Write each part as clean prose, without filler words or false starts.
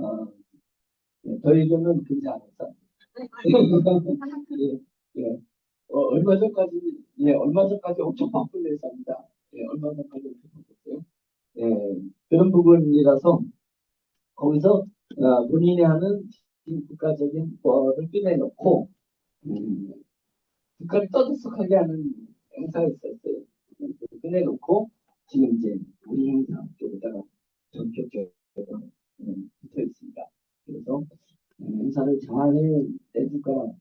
어, 더 얘기하면 괜찮았어. 예, 예. 얼마 전까지 엄청 바쁜 회사입니다. 예, 얼마 전까지 엄청 바빴어요. 예, 그런 부분이라서 거기서 본인이 하는 지금 국가적인 거를 꺼내놓고 음, 국가를 떠들썩하게 하는 행사가 있었어요. 꺼내놓고 지금 이제 우리 행사 쪽에다가 전격적으로 붙어 있습니다. 그래서 행사를 잘 내줄까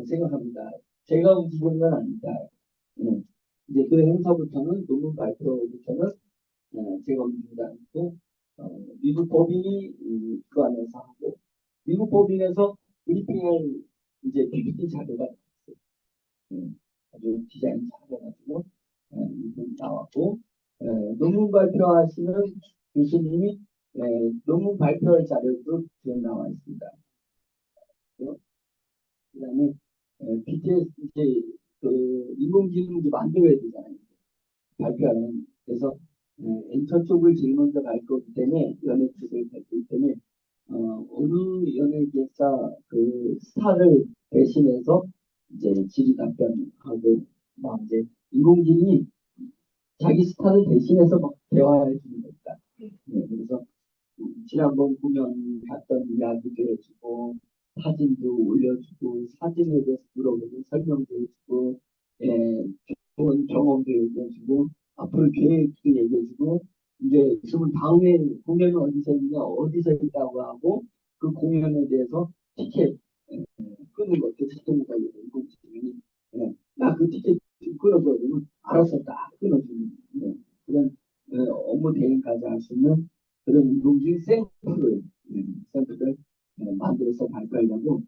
생각합니다. 제가 움직이는 건 아닙니다. 음, 이제 그 행사부터는 논문 발표부터는 제가 움직이지 않고 미국 법인이 그 안에서 하고 미국 법인에서 브리핑을 이제 PPT 자료가 나왔어요. 아주 디자인 잘해가지고 이분 나왔고 논문 발표하시는 교수님이 논문 발표할 자료도 지금 나와 있습니다. 그다음에 BTS 이제 그 인공지능 이제 만들어야 되잖아요. 발표하는 그래서 엔터 쪽을 제일 먼저 갈 거기 때문에 연예 쪽을 갈 거기 때문에 어느 연예계사 그 스타를 대신해서 이제 질의 답변하고 막 이제 인공지능이 자기 스타를 대신해서 막 대화해 주는 겁니다. 그래서 지난번 공연 갔던 이야기도 해주고 사진도 올려주고 사진에 대해서 물어보고 설명도 해주고 예, 좋은 경험도 얘기해주고 앞으로 계획도 얘기해주고 이제 그러면 다음에 공연은 어디서 있냐 어디서 있다고 하고 그 공연에 대해서 티켓 끊는 것도 시스템과 인공지능이 나그 티켓 끊어줘 그러면 알아서 딱 끊어주는 그런 업무 대행까지 할 수 있는 그런 인공지능 샘플을 만들어서 발표하려고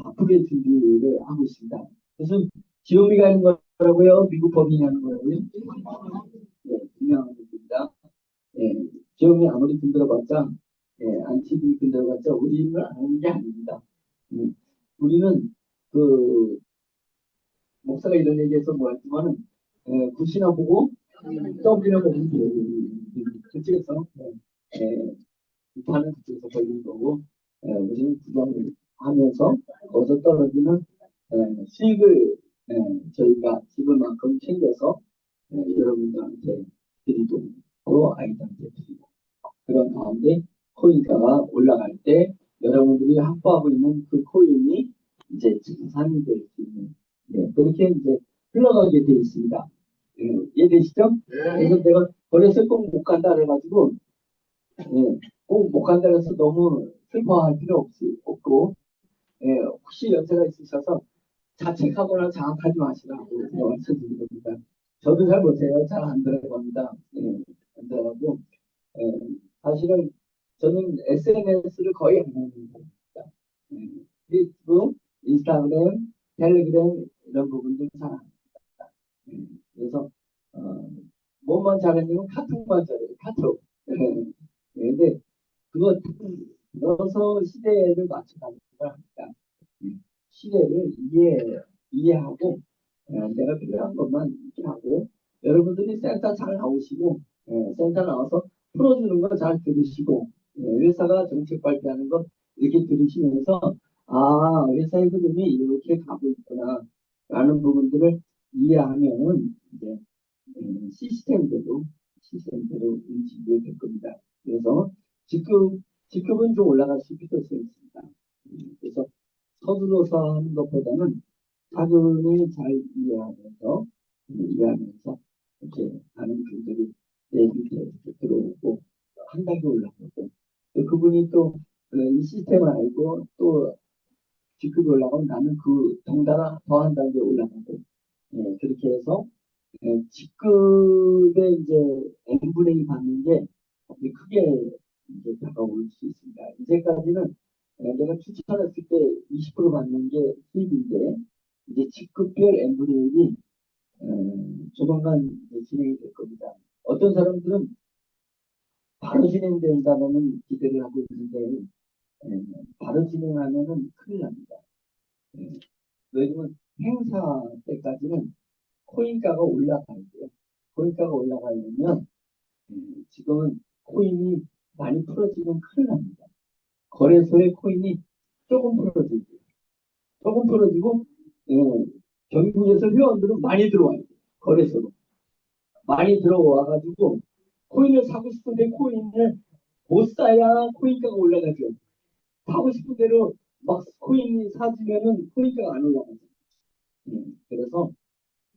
바쁘게 준비를 하고 있습니다. 무슨 지오미가 하는 거라고요? 미국 법인이 하는 거라고요? 네, 분명한 것입니다. 예, 지오미 아무리 흔들어봤자 안티비 흔들어봤자 우리는 아는 게 아닙니다. 우리는 그 목사가 이런 얘기해서 뭐였지만은 굿이나 보고 떡이나 보면 돼요. 그쪽에서 비판은 그쪽에서 걸린 거고 우리는 구경을 하면서 거기서 떨어지는 수익을 저희가 집을 만큼 챙겨서 여러분들한테 드리고 아이들한테 드리고 그런 가운데 코인가가 올라갈 때 여러분들이 확보하고 있는 그 코인이 이제 증산이 될 수 있는 그렇게 이제 흘러가게 되어 있습니다. 이해되시죠? 그래서 내가 거래소 꼭 못 간다 그래가지고 꼭 못 간다 해서 너무 슬퍼할 필요 없고 혹시 연세가 있으셔서 자책하거나 장악하지 마시라고 말씀드린 겁니다. 저도 잘 못해요. 잘 안 들어갑니다. 안 들어가고 사실은 저는 SNS를 거의 안 하는 겁니다. 페이스북, 인스타그램, 텔레그램 이런 부분들 잘 안 합니다. 그래서 뭐만 잘하냐면 카톡만 잘해요. 카톡. 근데 그거 넣어서 시대를 맞춰가는 걸 합니다. 시대를 이해하고 내가 필요한 것만 이렇게 하고 여러분들이 센터 잘 나오시고 센터 나와서 풀어주는 거 잘 들으시고 회사가 정책 발표하는 거 이렇게 들으시면서 아 회사의 흐름이 이렇게 가고 있구나 라는 부분들을 이해하면 이제 시스템대로 움직이게 될 겁니다. 그래서 직급은 좀 올라갈 수 필요성이 있습니다. 그래서 서두러서 하는 것보다는 차근히 잘 이해하면서 이렇게 하는 분들이 내 밑에 이렇게 들어오고 한 단계 올라가고 그분이 또 이 시스템을 알고 또 직급이 올라가면 나는 그 덩달아 더 한 단계 올라가고 그렇게 해서 직급의 이제 n분의 2 받는 게 크게 이제 다가올 수 있습니다. 이제까지는 내가 추천했을 때 20% 받는 게 수입인데 이제 직급별 n분의 1이 조만간 진행이 될 겁니다. 어떤 사람들은 바로 진행된다는 기대를 하고 있는데 바로 진행하면은 큰일 납니다. 왜냐면 행사 때까지는 코인가가 올라가야 돼요. 코인가가 올라가려면 지금은 코인이 많이 풀어지면 큰일 납니다. 거래소의 코인이 조금 풀어지고, 조금 풀어지고, 예, 전국에서 회원들은 많이 들어와요. 거래소로. 많이 들어와가지고, 코인을 사고 싶은데 코인을 못 사야 코인가가 올라가죠. 사고 싶은 대로 막 코인이 사지면은 코인가가 안 올라가죠. 그래서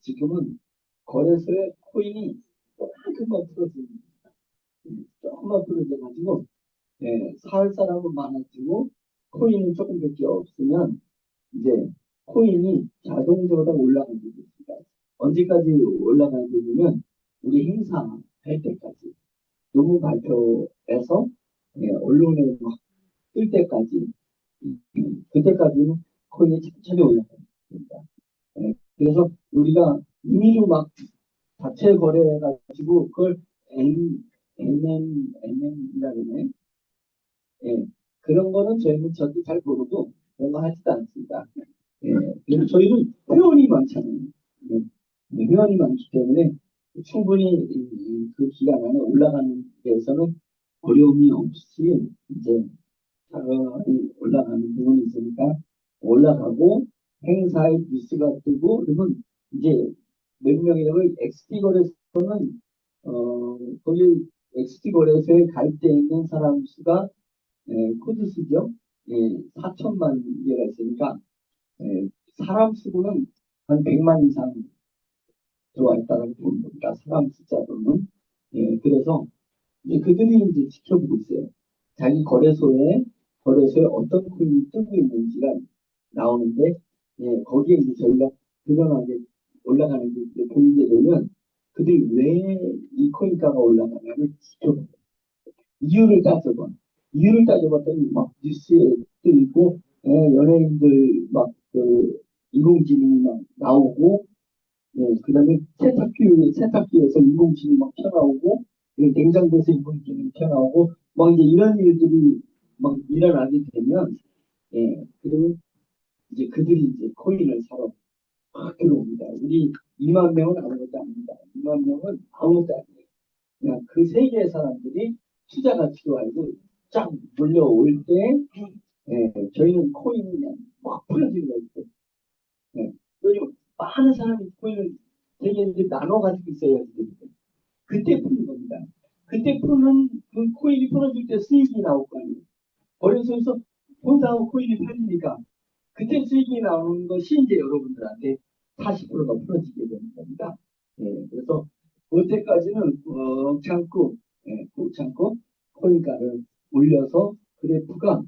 지금은 거래소에 코인이 조금만 풀어집니다. 조금만 풀어져가지고, 살 사람은 많아지고, 코인은 조금밖에 없으면, 이제 코인이 자동적으로 올라가게 됩니다. 언제까지 올라가게 되냐면, 우리 행사 할 때까지, 논문 발표에서 언론에 막 뜰 때까지, 그때까지는 코인이 천천히 올라갑니다. 그래서 우리가 임의로 막 자체 거래해가지고 그걸 NM이라고 예, 그런 거는 저희는 절대 잘 모르고 그런 거 하지도 않습니다. 예, 그래서 저희는 회원이 많잖아요. 예, 회원이 많기 때문에 충분히 그 기간 안에 올라가는 데에서는 어려움이 없이 이제 자금이 올라가는 부분이 있으니까 올라가고 행사에 뉴스가 뜨고 그러면 이제 몇 명이라고 XT 거래소는 거기 XT 거래소에 가입되어 있는 사람 수가 코드 수죠. 4천만 개가 있으니까 사람 수는 한 100만 이상 들어와 있다는 겁니다. 사람 숫자로는. 그래서 이제 그들이 이제 지켜보고 있어요. 자기 거래소에 어떤 코인이 뜨고 있는지가 나오는데, 거기에 이제 저희가 분명하게 올라가는 게 이제 보이게 되면 그들이 왜 이 코인가가 올라가냐를 지켜봐요. 이유를 따져봐. 이유를 따져봤더니 막 뉴스에 또 있고, 연예인들 막 그 인공지능이 막 나오고, 그 다음에 세탁기에서 인공지능이 막 튀어나오고, 냉장고에서 인공지능이 튀어나오고, 막 이제 이런 일들이 막 일어나게 되면, 그러면 이제 그들이 이제 코인을 사러 막 들어옵니다. 우리 2만 명은 아무것도 아닙니다. 2만 명은 아무것도 아니에요. 그냥 그 세 개의 사람들이 투자 가치로 알고 쫙 몰려올 때, 저희는 코인이 그냥 막 풀어지는 거예요. 그리고 많은 사람이 코인을 되게 이제 나눠 가지고 있어야 되는데 그때 푸는 겁니다. 그때 푸는 그 코인이 풀어질 때 수익이 나올 거 아니에요. 거래소에서 혼자 코인이 팔리니까 그때 수익이 나오는 것이 이제 여러분들한테 40%가 풀어지게 되는 겁니다. 그래서 그때까지는 꾹 참고 코인가를 올려서 그래프가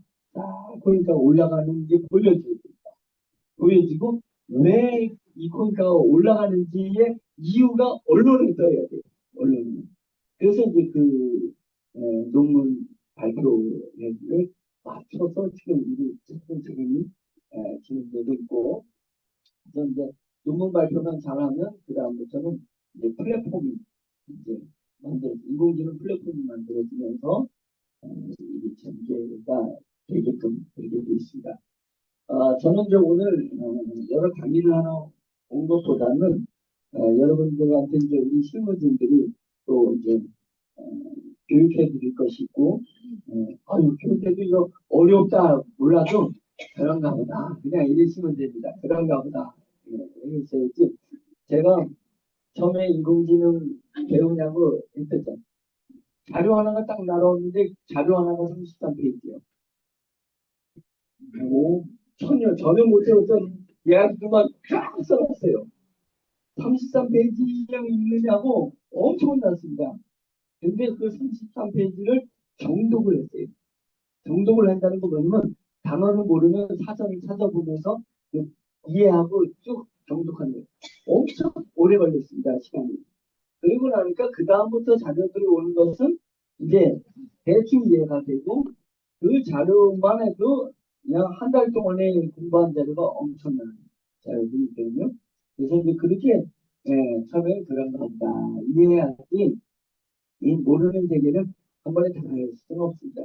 코인가 올라가는 게 보여지고 왜 이 코인가가 올라가는지의 이유가 언론에 떠야 돼요. 언론에. 그래서 이제 그 논문 발표를 맞춰서 지금 우리 책임이 진행되고 있고, 그래서 이제 논문 발표만 잘하면 그 다음부터는 이제 플랫폼이 이제 인공지능 플랫폼이 만들어지면서 이게 전개가 되게끔 되게 돼 있습니다. 저는 이제 오늘 여러 강의를 하러 온 것보다는 여러분들한테 이제 우리 실무진들이 또 이제 어, 교육해 드릴 것이 있고, 교육해도 이거 어렵다 몰라도 그런가 보다. 그냥 이러시면 됩니다. 그런가 보다. 이랬어야지. 제가 처음에 인공지능 배우냐고 했었죠. 자료 하나가 딱 날아오는데 자료 하나가 33페이지요. 오, 전혀 못 들었던 이야기들만 쫙 써놨어요. 33페이지랑 읽느냐고 엄청 혼났습니다. 근데 그 33페이지를 정독을 했어요. 정독을 한다는 거 뭐냐면 단어를 모르면 사전을 찾아보면서 그 이해하고 쭉 정독하는 거예요. 엄청 오래 걸렸습니다. 시간이. 그리고 나니까 그 다음부터 자료들이 오는 것은 이제 대충 이해가 되고 그 자료만 해도 그냥 한 달 동안에 공부한 자료가 엄청난 자료들이 있거든요. 그래서 이제 그렇게 처음에 그런가 보다 이해해야지 이 모르는 세계는 한 번에 다 알 수는 없습니다.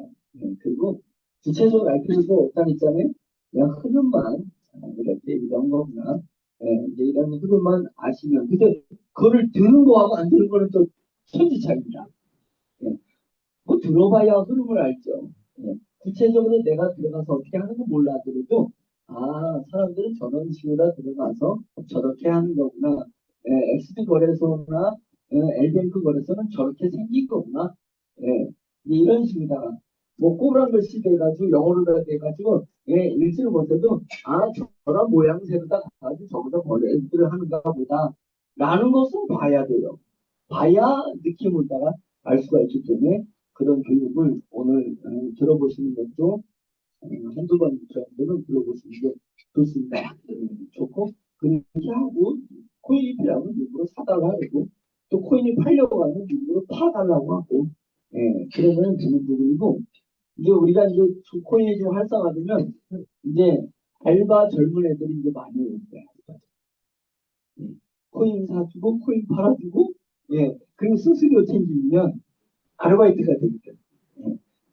그리고 구체적으로 알 필요도 없다는 있잖아요. 그냥 흐름만 이렇게 이런 거구나. 이제 이런 흐름만 아시면 근데 그거를 들은 거하고 안 들은 거는 또 천지 차이입니다. 뭐 들어봐야 흐름을 알죠. 구체적으로 내가 들어가서 어떻게 하는 거 몰라더라도 사람들은 저런 식으로 들어가서 저렇게 하는 거구나. 엑스트 거래소나 L뱅크 거래소는 저렇게 생긴 거구나. 예, 이런 식으로다가 뭐 꼬부랑 글씨 돼가지고 영어로 돼가지고 읽지를 못해도 저런 모양새로다 가지고 저보다 거래를 하는가 보다 라는 것은 봐야 돼요. 봐야 느낌을 따라 알 수가 있기 때문에 그런 교육을 오늘 들어보시는 것도 한두 번 정도는 들어보시는 게 좋습니다. 좋고 그렇게 하고 코인이 필요하면 일부러 사달라고 하고 또 코인이 팔려고 하면 일부러 파달라고 하고 그러면 되는 부분이고 이제 우리가 이제 코인이 좀 활성화되면 이제 알바 젊은 애들이 이제 많이 오는 거야. 코인 사주고 코인 팔아주고 그리고 수수료 챙기면 아르바이트가 되니까.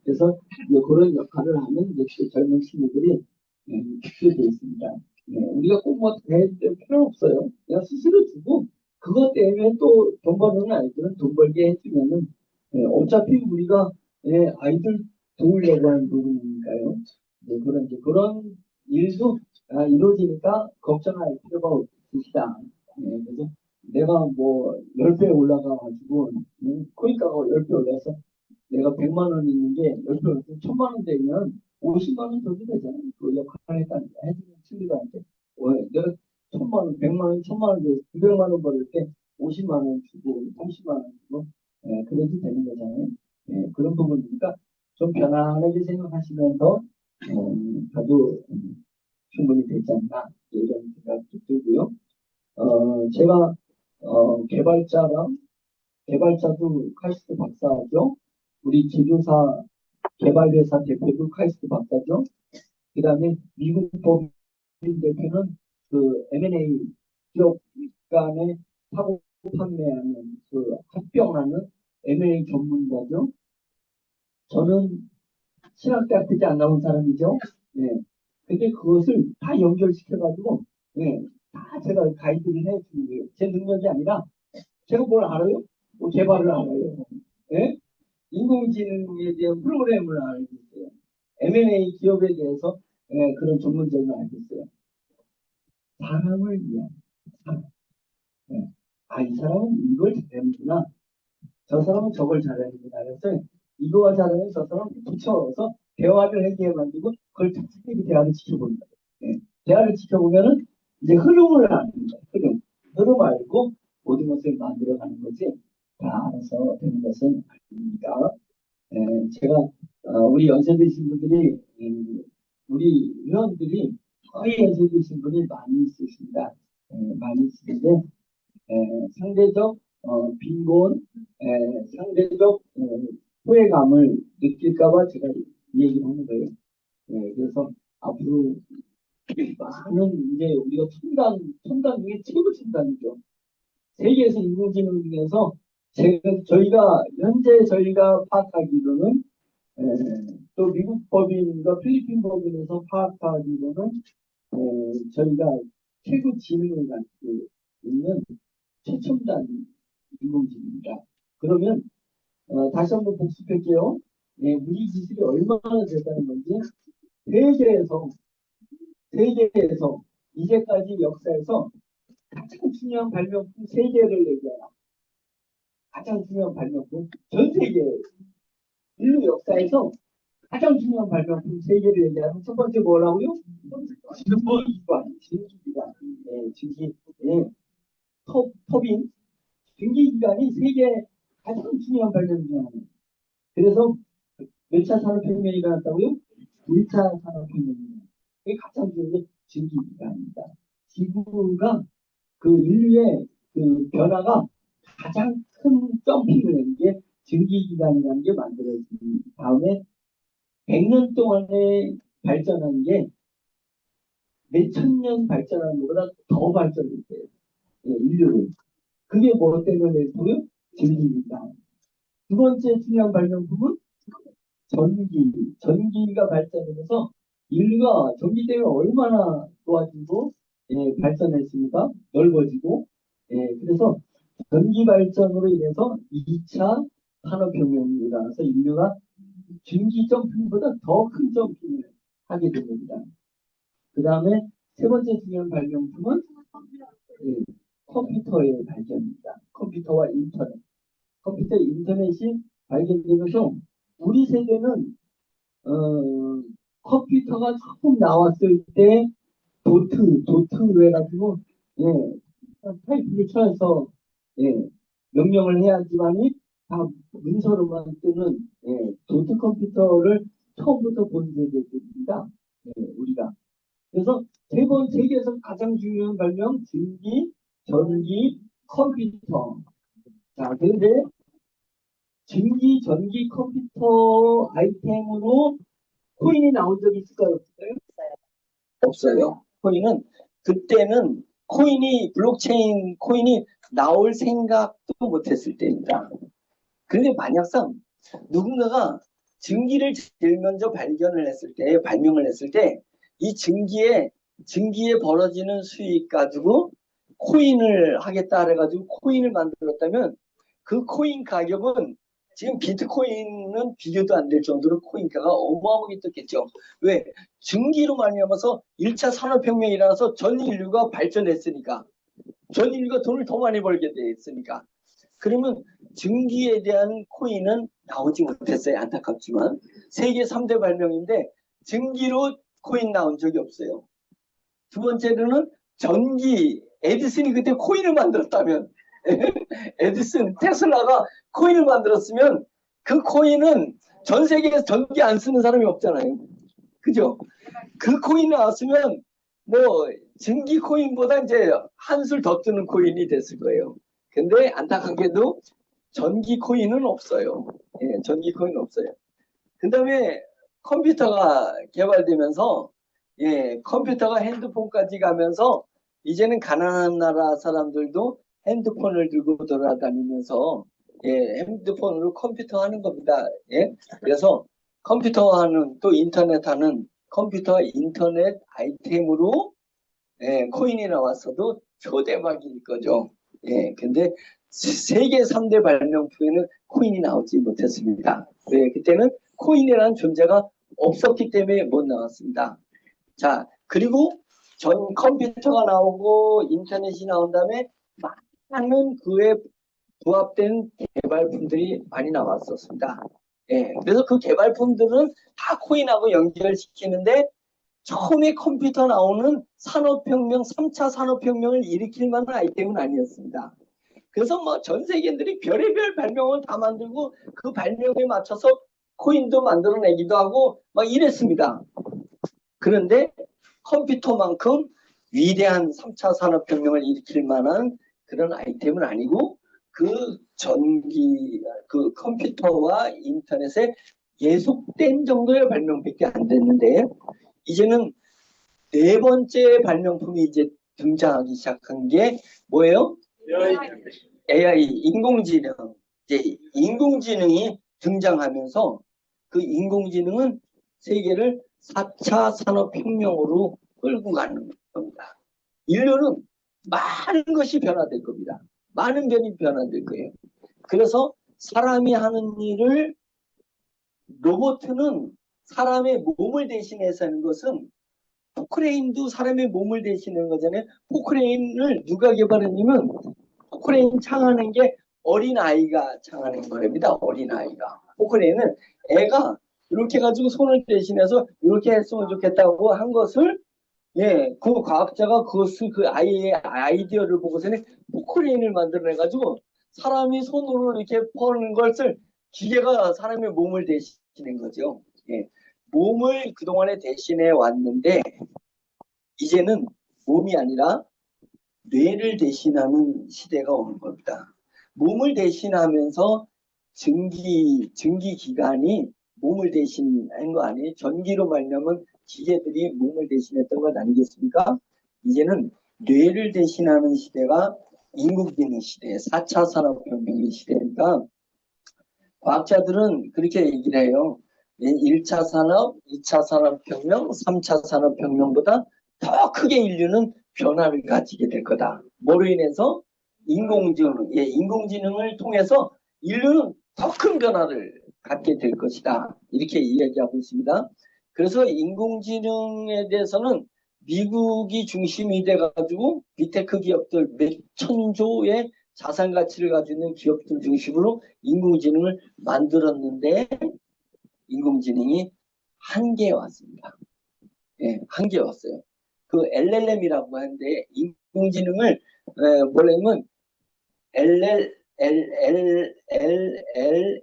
그래서 이제 그런 역할을 하는 이제 젊은 친구들이 죽게 되어 있습니다. 우리가 꼭 뭐 될 필요 없어요. 그냥 수수료 주고 그것 때문에 또 돈 버는 아이들은 돈 벌게 해주면은 어차피 우리가 아이들 도우려고 하는 부분이니까요. 그런 일도 이루어지니까 걱정할 필요가 없으시다. 그래서 내가 뭐 10배 올라가가지고 코인가가 10배 올라서 내가 100만 원 있는 게 10배 올라서 1000만 원 되면 50만 원 줘도 되잖아요. 그 역할을 해주는 친구들한테 내가 1000만 원, 100만 원, 1000만 원 줘서 900만 원 벌을 때 50만 원 주고 30만 원 주고 그래도 되는 거잖아요. 그런 부분이니까 좀 편안하게 생각하시면서 가도 충분히 되지 않나 이런 생각도 들고요. 제가 개발자도 카이스트 박사죠. 우리 제조사 개발회사 대표도 카이스트 박사죠. 그 다음에 미국 법인 대표는 그 M&A 기업 간에 사고 판매하는 그 합병하는 M&A 전문가죠. 저는 신학대학 때안 나온 사람이죠. 근데 그것을 다 연결시켜가지고, 다 제가 가이드를 해주는 거예요. 제 능력이 아니라, 제가 뭘 알아요? 뭐 개발을 알아요. 예? 인공지능에 대한 프로그램을 알고 있어요. M&A 기업에 대해서 그런 전문적으로 알고 있어요. 사람을 위한 사람. 예. 이 사람은 이걸 잘하는구나. 저 사람은 저걸 잘하는구나. 그래서 이거와 잘하는 저 사람 붙여서 대화를 하게 만들고 그걸 착착하게 대화를 지켜본다. 대화를 지켜보면은 이제 흐름을 아는 거야. 흐름 알고 모든 것을 만들어가는 거지. 다 알아서 되는 것은 아닙니다. 제가 우리 연세 드신 분들이 우리 회원들이 거의 연세 드신 분이 많이 있으십니다. 많이 있으신데 상대적 빈곤, 상대적 후회감을 느낄까봐 제가 이 얘기를 하는 거예요. 그래서 앞으로 많은 이제 우리가 첨단 중에 최고 첨단이죠. 세계에서 인공지능 중에서 저희가 파악하기로는 에, 또 미국 법인과 필리핀 법인에서 파악하기로는 저희가 최고 지능을 갖고 있는 최첨단 인공지능입니다. 그러면 다시 한번 복습할게요. 우리 기술이 얼마나 됐다는 건지 세계에서 세계에서 이제까지 역사에서 가장 중요한 발명품 세 개를 얘기해라. 가장 중요한 발명품 전 세계 인류 역사에서 가장 중요한 발명품 세 개를 얘기하면 첫 번째 뭐라고요? 증기기관, 증기, 터빈, 증기기관이 세계 가장 중요한 발명 중 하나예요. 그래서 몇 차 산업혁명이 일어났다고요? 1차 산업혁명이. 그게 가장 중요한 게 증기기관입니다. 지구가 그 인류의 그 변화가 가장 큰 점핑을 낸 게 증기기관이라는 게 만들어진 다음에 100년 동안에 발전한 게 몇천 년 발전한 것보다 더 발전했대요. 인류를. 그게 뭐 때문에 했고요? 증기기관. 두 번째 중요한 발명품은 전기가 발전하면서 인류가 전기 때문에 얼마나 좋아지고 발전했습니까? 넓어지고 그래서 전기 발전으로 인해서 2차 산업혁명이 일어나서 인류가 증기 점핑보다 더 큰 점핑을 하게 됩니다. 그 다음에 세 번째 중요한 발명품은 예, 컴퓨터의 발견입니다. 컴퓨터와 인터넷. 컴퓨터 인터넷이 발견되면서 우리 세대는 컴퓨터가 처음 나왔을 때 도트 해가지고 예, 타이프를 쳐서 예, 명령을 해야지만이 다 문서로만 뜨는 예, 도트 컴퓨터를 처음부터 본 세대입니다. 예, 우리가. 그래서 세계에서 가장 중요한 발명 증기, 전기, 컴퓨터. 자, 그런데 증기, 전기, 컴퓨터 아이템으로 코인이 나온 적이 있을까요? 없을까요? 없어요. 코인은 그때는 블록체인 코인이 나올 생각도 못했을 때입니다. 그런데 만약상 누군가가 증기를 제일 먼저 발명을 했을 때 이 증기에 벌어지는 수익 가지고 코인을 하겠다 그래가지고 코인을 만들었다면 그 코인 가격은 지금 비트코인은 비교도 안 될 정도로 코인가가 어마어마하게 떴겠죠. 왜? 증기로 말미암아서 1차 산업혁명이 일어나서 전 인류가 발전했으니까. 전 인류가 돈을 더 많이 벌게 됐으니까. 그러면 증기에 대한 코인은 나오지 못했어요. 안타깝지만. 세계 3대 발명인데 증기로 코인 나온 적이 없어요. 두 번째로는 전기. 에디슨이 그때 코인을 만들었다면 에디슨, 테슬라가 코인을 만들었으면 그 코인은 전 세계에서 전기 안 쓰는 사람이 없잖아요. 그죠? 그 코인 나왔으면 뭐 증기 코인보다 이제 한술 더 뜨는 코인이 됐을 거예요. 근데 안타깝게도 전기 코인은 없어요. 예, 전기 코인은 없어요. 그 다음에 컴퓨터가 개발되면서 예, 컴퓨터가 핸드폰까지 가면서 이제는 가난한 나라 사람들도 핸드폰을 들고 돌아다니면서 예, 핸드폰으로 컴퓨터 하는 겁니다. 예? 그래서 컴퓨터 하는 또 인터넷 하는 컴퓨터 인터넷 아이템으로 예, 코인이 나왔어도 초대박일 거죠. 예, 근데 세계 3대 발명품에는 코인이 나오지 못했습니다. 네, 그때는 코인이라는 존재가 없었기 때문에 못 나왔습니다. 자, 그리고 전 컴퓨터가 나오고 인터넷이 나온 다음에 많은 그에 부합된 개발품들이 많이 나왔었습니다. 예, 그래서 그 개발품들은 다 코인하고 연결시키는데 처음에 컴퓨터 나오는 산업혁명, 3차 산업혁명을 일으킬 만한 아이템은 아니었습니다. 그래서 뭐 전 세계인들이 별의별 발명을 다 만들고 그 발명에 맞춰서 코인도 만들어내기도 하고 막 이랬습니다. 그런데 컴퓨터만큼 위대한 3차 산업혁명을 일으킬 만한 그런 아이템은 아니고 그 컴퓨터와 인터넷에 예속된 정도의 발명밖에 안 됐는데 이제는 네 번째 발명품이 이제 등장하기 시작한 게 뭐예요? AI, 인공지능. 이제 인공지능이 등장하면서 그 인공지능은 세계를 4차 산업혁명으로 끌고 가는 겁니다. 인류는 많은 것이 변화될 겁니다. 많은 변이 변화될 거예요. 그래서 사람이 하는 일을 로봇은 사람의 몸을 대신해서 하는 것은 포크레인도 사람의 몸을 대신하는 거잖아요. 포크레인을 누가 개발했냐면 포크레인 창하는 게 어린아이가 창하는 거랍니다. 어린아이가. 포크레인은 애가 이렇게 가지고 손을 대신해서 이렇게 했으면 좋겠다고 한 것을 예, 그 과학자가 그 아이의 아이디어를 보고서는 포크레인을 만들어내가지고 사람이 손으로 이렇게 퍼는 것을 기계가 사람의 몸을 대신한 거죠. 예, 몸을 그동안에 대신해 왔는데 이제는 몸이 아니라 뇌를 대신하는 시대가 오는 겁니다. 몸을 대신하면서 증기기관이 몸을 대신한 거 아니에요? 전기로 말하면 기계들이 몸을 대신했던 것 아니겠습니까? 이제는 뇌를 대신하는 시대가 인공지능 시대, 4차 산업혁명의 시대니까 과학자들은 그렇게 얘기를 해요. 1차 산업, 2차 산업혁명, 3차 산업혁명보다 더 크게 인류는 변화를 가지게 될 거다. 뭐로 인해서? 인공지능을 통해서 인류는 더 큰 변화를 갖게 될 것이다. 이렇게 이야기하고 있습니다. 그래서 인공지능에 대해서는 미국이 중심이 돼가지고 빅테크 기업들 몇 천조의 자산 가치를 가지고 있는 기업들 중심으로 인공지능을 만들었는데 인공지능이 한계에 왔습니다. 예, 한계에 왔어요. 그 LLM이라고 하는데 인공지능을 뭐냐면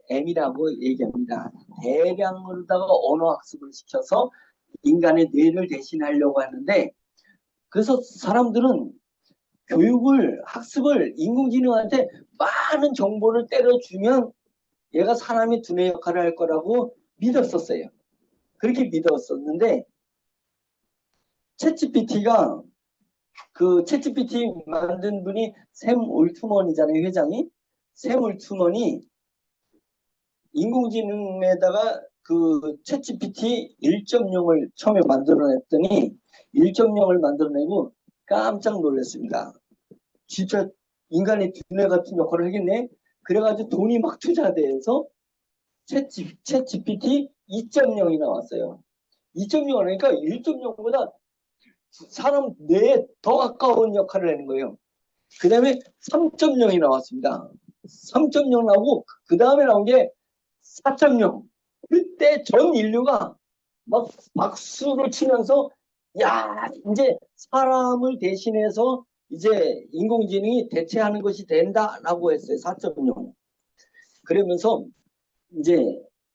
LLM이라고 얘기합니다. 대량으로다가 언어학습을 시켜서 인간의 뇌를 대신하려고 하는데 그래서 사람들은 교육을 학습을 인공지능한테 많은 정보를 때려주면 얘가 사람이 두뇌 역할을 할 거라고 믿었었어요. 그렇게 믿었었는데 챗GPT가 그 챗GPT 만든 분이 샘 올트먼이잖아요. 회장이. 샘 올트먼이 인공지능에다가 그 챗GPT 1.0을 처음에 만들어냈더니 1.0을 만들어내고 깜짝 놀랐습니다. 진짜 인간의 두뇌 같은 역할을 하겠네. 그래가지고 돈이 막 투자돼서 챗GPT 2.0이 나왔어요. 2.0 하니까 1.0보다 사람 뇌에 더 가까운 역할을 하는 거예요. 그 다음에 3.0이 나왔습니다. 3.0 나오고 그 다음에 나온 게 4.0. 그때 전 인류가 막 박수를 치면서 야 이제 사람을 대신해서 이제 인공지능이 대체하는 것이 된다라고 했어요. 4.0. 그러면서 이제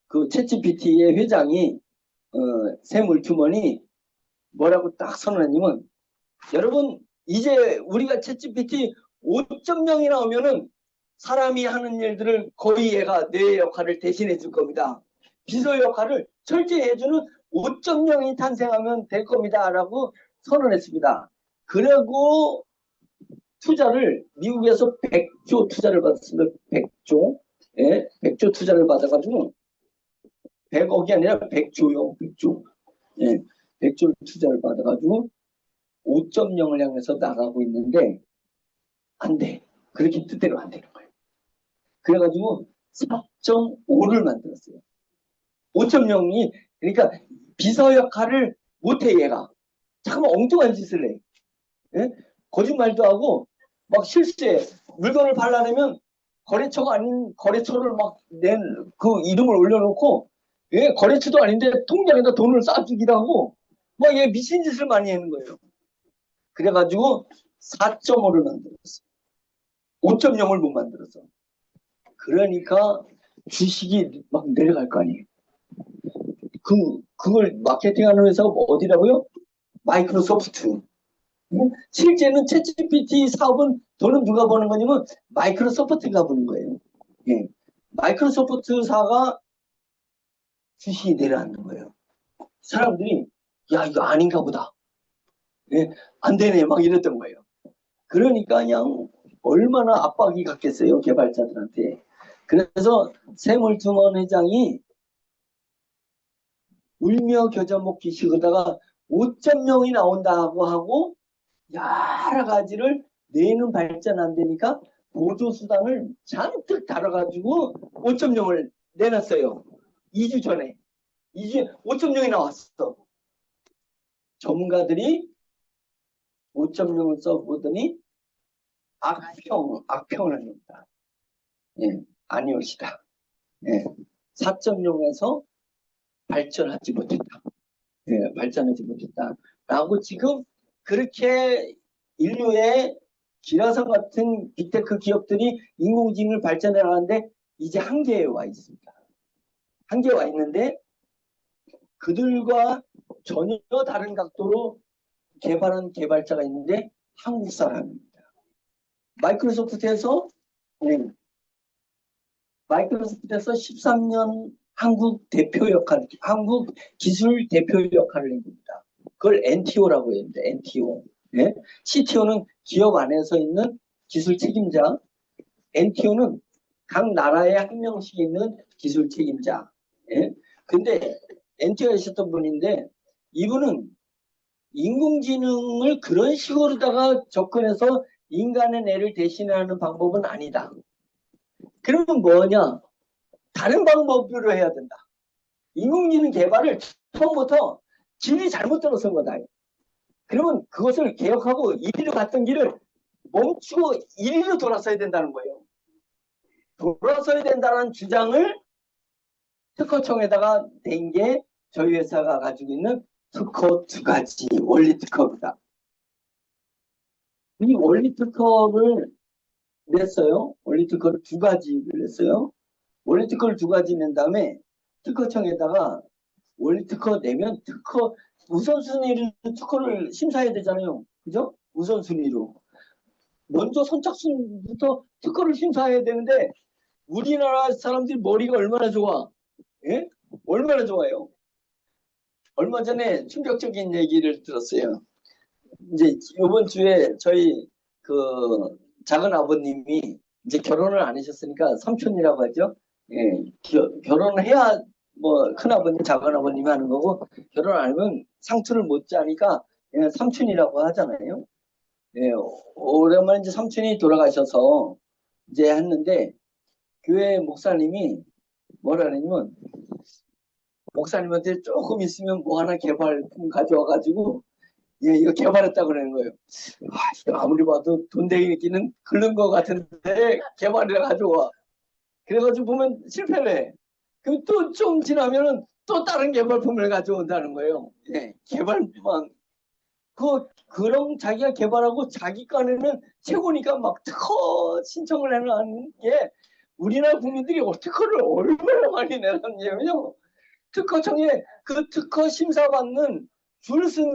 그 챗GPT의 회장이 샘 올트먼이 뭐라고 딱 선언하냐면 여러분 이제 우리가 챗GPT 5.0이 나오면은 사람이 하는 일들을 거의 얘가 내 역할을 대신해 줄 겁니다. 비서 역할을 철저히 해주는 5.0이 탄생하면 될 겁니다. 라고 선언했습니다. 그리고 투자를 미국에서 100조 투자를 받았습니다. 100조. 예, 100조 투자를 받아가지고 100억이 아니라 100조요. 100조. 예, 100조 투자를 받아가지고 5.0을 향해서 나가고 있는데 안 돼. 그렇게 뜻대로 안 되는 거예요. 그래가지고 4.5를 만들었어요. 5.0이 그러니까 비서 역할을 못해 얘가. 잠깐만 엉뚱한 짓을 해. 예? 거짓말도 하고 막 실수해. 물건을 발라내면 거래처가 아닌 거래처를 막 낸 그 이름을 올려놓고 예? 거래처도 아닌데 통장에다 돈을 싸주기도 하고 막 얘 미친 짓을 많이 하는 거예요. 그래가지고 4.5를 만들었어. 5.0을 못 만들었어. 그러니까 주식이 막 내려갈 거 아니에요. 그걸 마케팅하는 회사가 어디라고요? 마이크로소프트. 실제는 챗GPT 사업은 돈은 누가 버는 거냐면 마이크로소프트가 버는 거예요. 예. 마이크로소프트사가 주식이 내려앉는 거예요. 사람들이 야 이거 아닌가 보다. 예. 안 되네 막 이랬던 거예요. 그러니까 그냥 얼마나 압박이 갔겠어요 개발자들한테. 그래서 샘 올트먼 회장이 울며 겨자 먹기 식으다가 5.0이 나온다고 하고 여러 가지를 뇌는 발전 안 되니까 보조수단을 잔뜩 달아가지고 5.0을 내놨어요. 2주 전에. 5.0이 나왔어. 전문가들이 5.0을 써보더니 악평을 합니다. 예, 아니오시다. 예, 4.0에서 발전하지 못했다. 예, 발전하지 못했다. 라고 지금 그렇게 인류의 기라성 같은 빅테크 기업들이 인공지능을 발전해 나가는데 이제 한계에 와 있습니다. 한계에 와 있는데 그들과 전혀 다른 각도로 개발한 개발자가 있는데 한국 사람입니다. 마이크로소프트에서 13년 한국 대표 역할, 한국 기술 대표 역할을 한 겁니다. 그걸 NTO라고 해요. NTO. 예? CTO는 기업 안에서 있는 기술 책임자. NTO는 각 나라에 한 명씩 있는 기술 책임자. 예? 근데 NTO에 있었던 분인데 이분은 인공지능을 그런 식으로다가 접근해서 인간의 뇌를 대신하는 방법은 아니다. 그러면 뭐냐? 다른 방법으로 해야 된다. 인공지능 개발을 처음부터 길이 잘못 들어선 거다. 그러면 그것을 개혁하고 이리로 갔던 길을 멈추고 이리로 돌아서야 된다는 거예요. 돌아서야 된다는 주장을 특허청에다가 낸 게 저희 회사가 가지고 있는 특허 2가지 원리 특허입니다. 이 원리 특허를 냈어요. 원리 특허를 2가지를 냈어요. 원리 특허를 2가지 낸 다음에 특허청에다가 원리 특허 내면 특허 우선순위로 특허를 심사해야 되잖아요. 그죠? 우선순위로. 먼저 선착순부터 특허를 심사해야 되는데 우리나라 사람들이 머리가 얼마나 좋아? 예? 얼마나 좋아요? 얼마 전에 충격적인 얘기를 들었어요. 이제 이번 주에 저희 그 작은 아버님이 이제 결혼을 안 하셨으니까 삼촌이라고 하죠. 예, 결혼을 해야 뭐 큰 아버님, 작은 아버님이 하는 거고 결혼 안 하면 상투를 못 짜니까 예, 삼촌이라고 하잖아요. 예, 오랜만에 이제 삼촌이 돌아가셔서 이제 했는데 교회 목사님이 뭐라 그러냐면 목사님한테 조금 있으면 뭐 하나 개발품 가져와가지고 예, 이거 개발했다고 그러는 거예요. 아무리 봐도 돈 되기는 긁는 것 같은데 개발을 가져와. 그래가지고 보면 실패를 해. 그럼 또 좀 지나면은 또 다른 개발품을 가져온다는 거예요. 예, 개발만. 그럼 자기가 개발하고 자기 간에는 최고니까 막 특허 신청을 해놓은 게 우리나라 국민들이 특허를 얼마나 많이 내놨냐면요. 특허청에 그 특허 심사받는 줄 쓴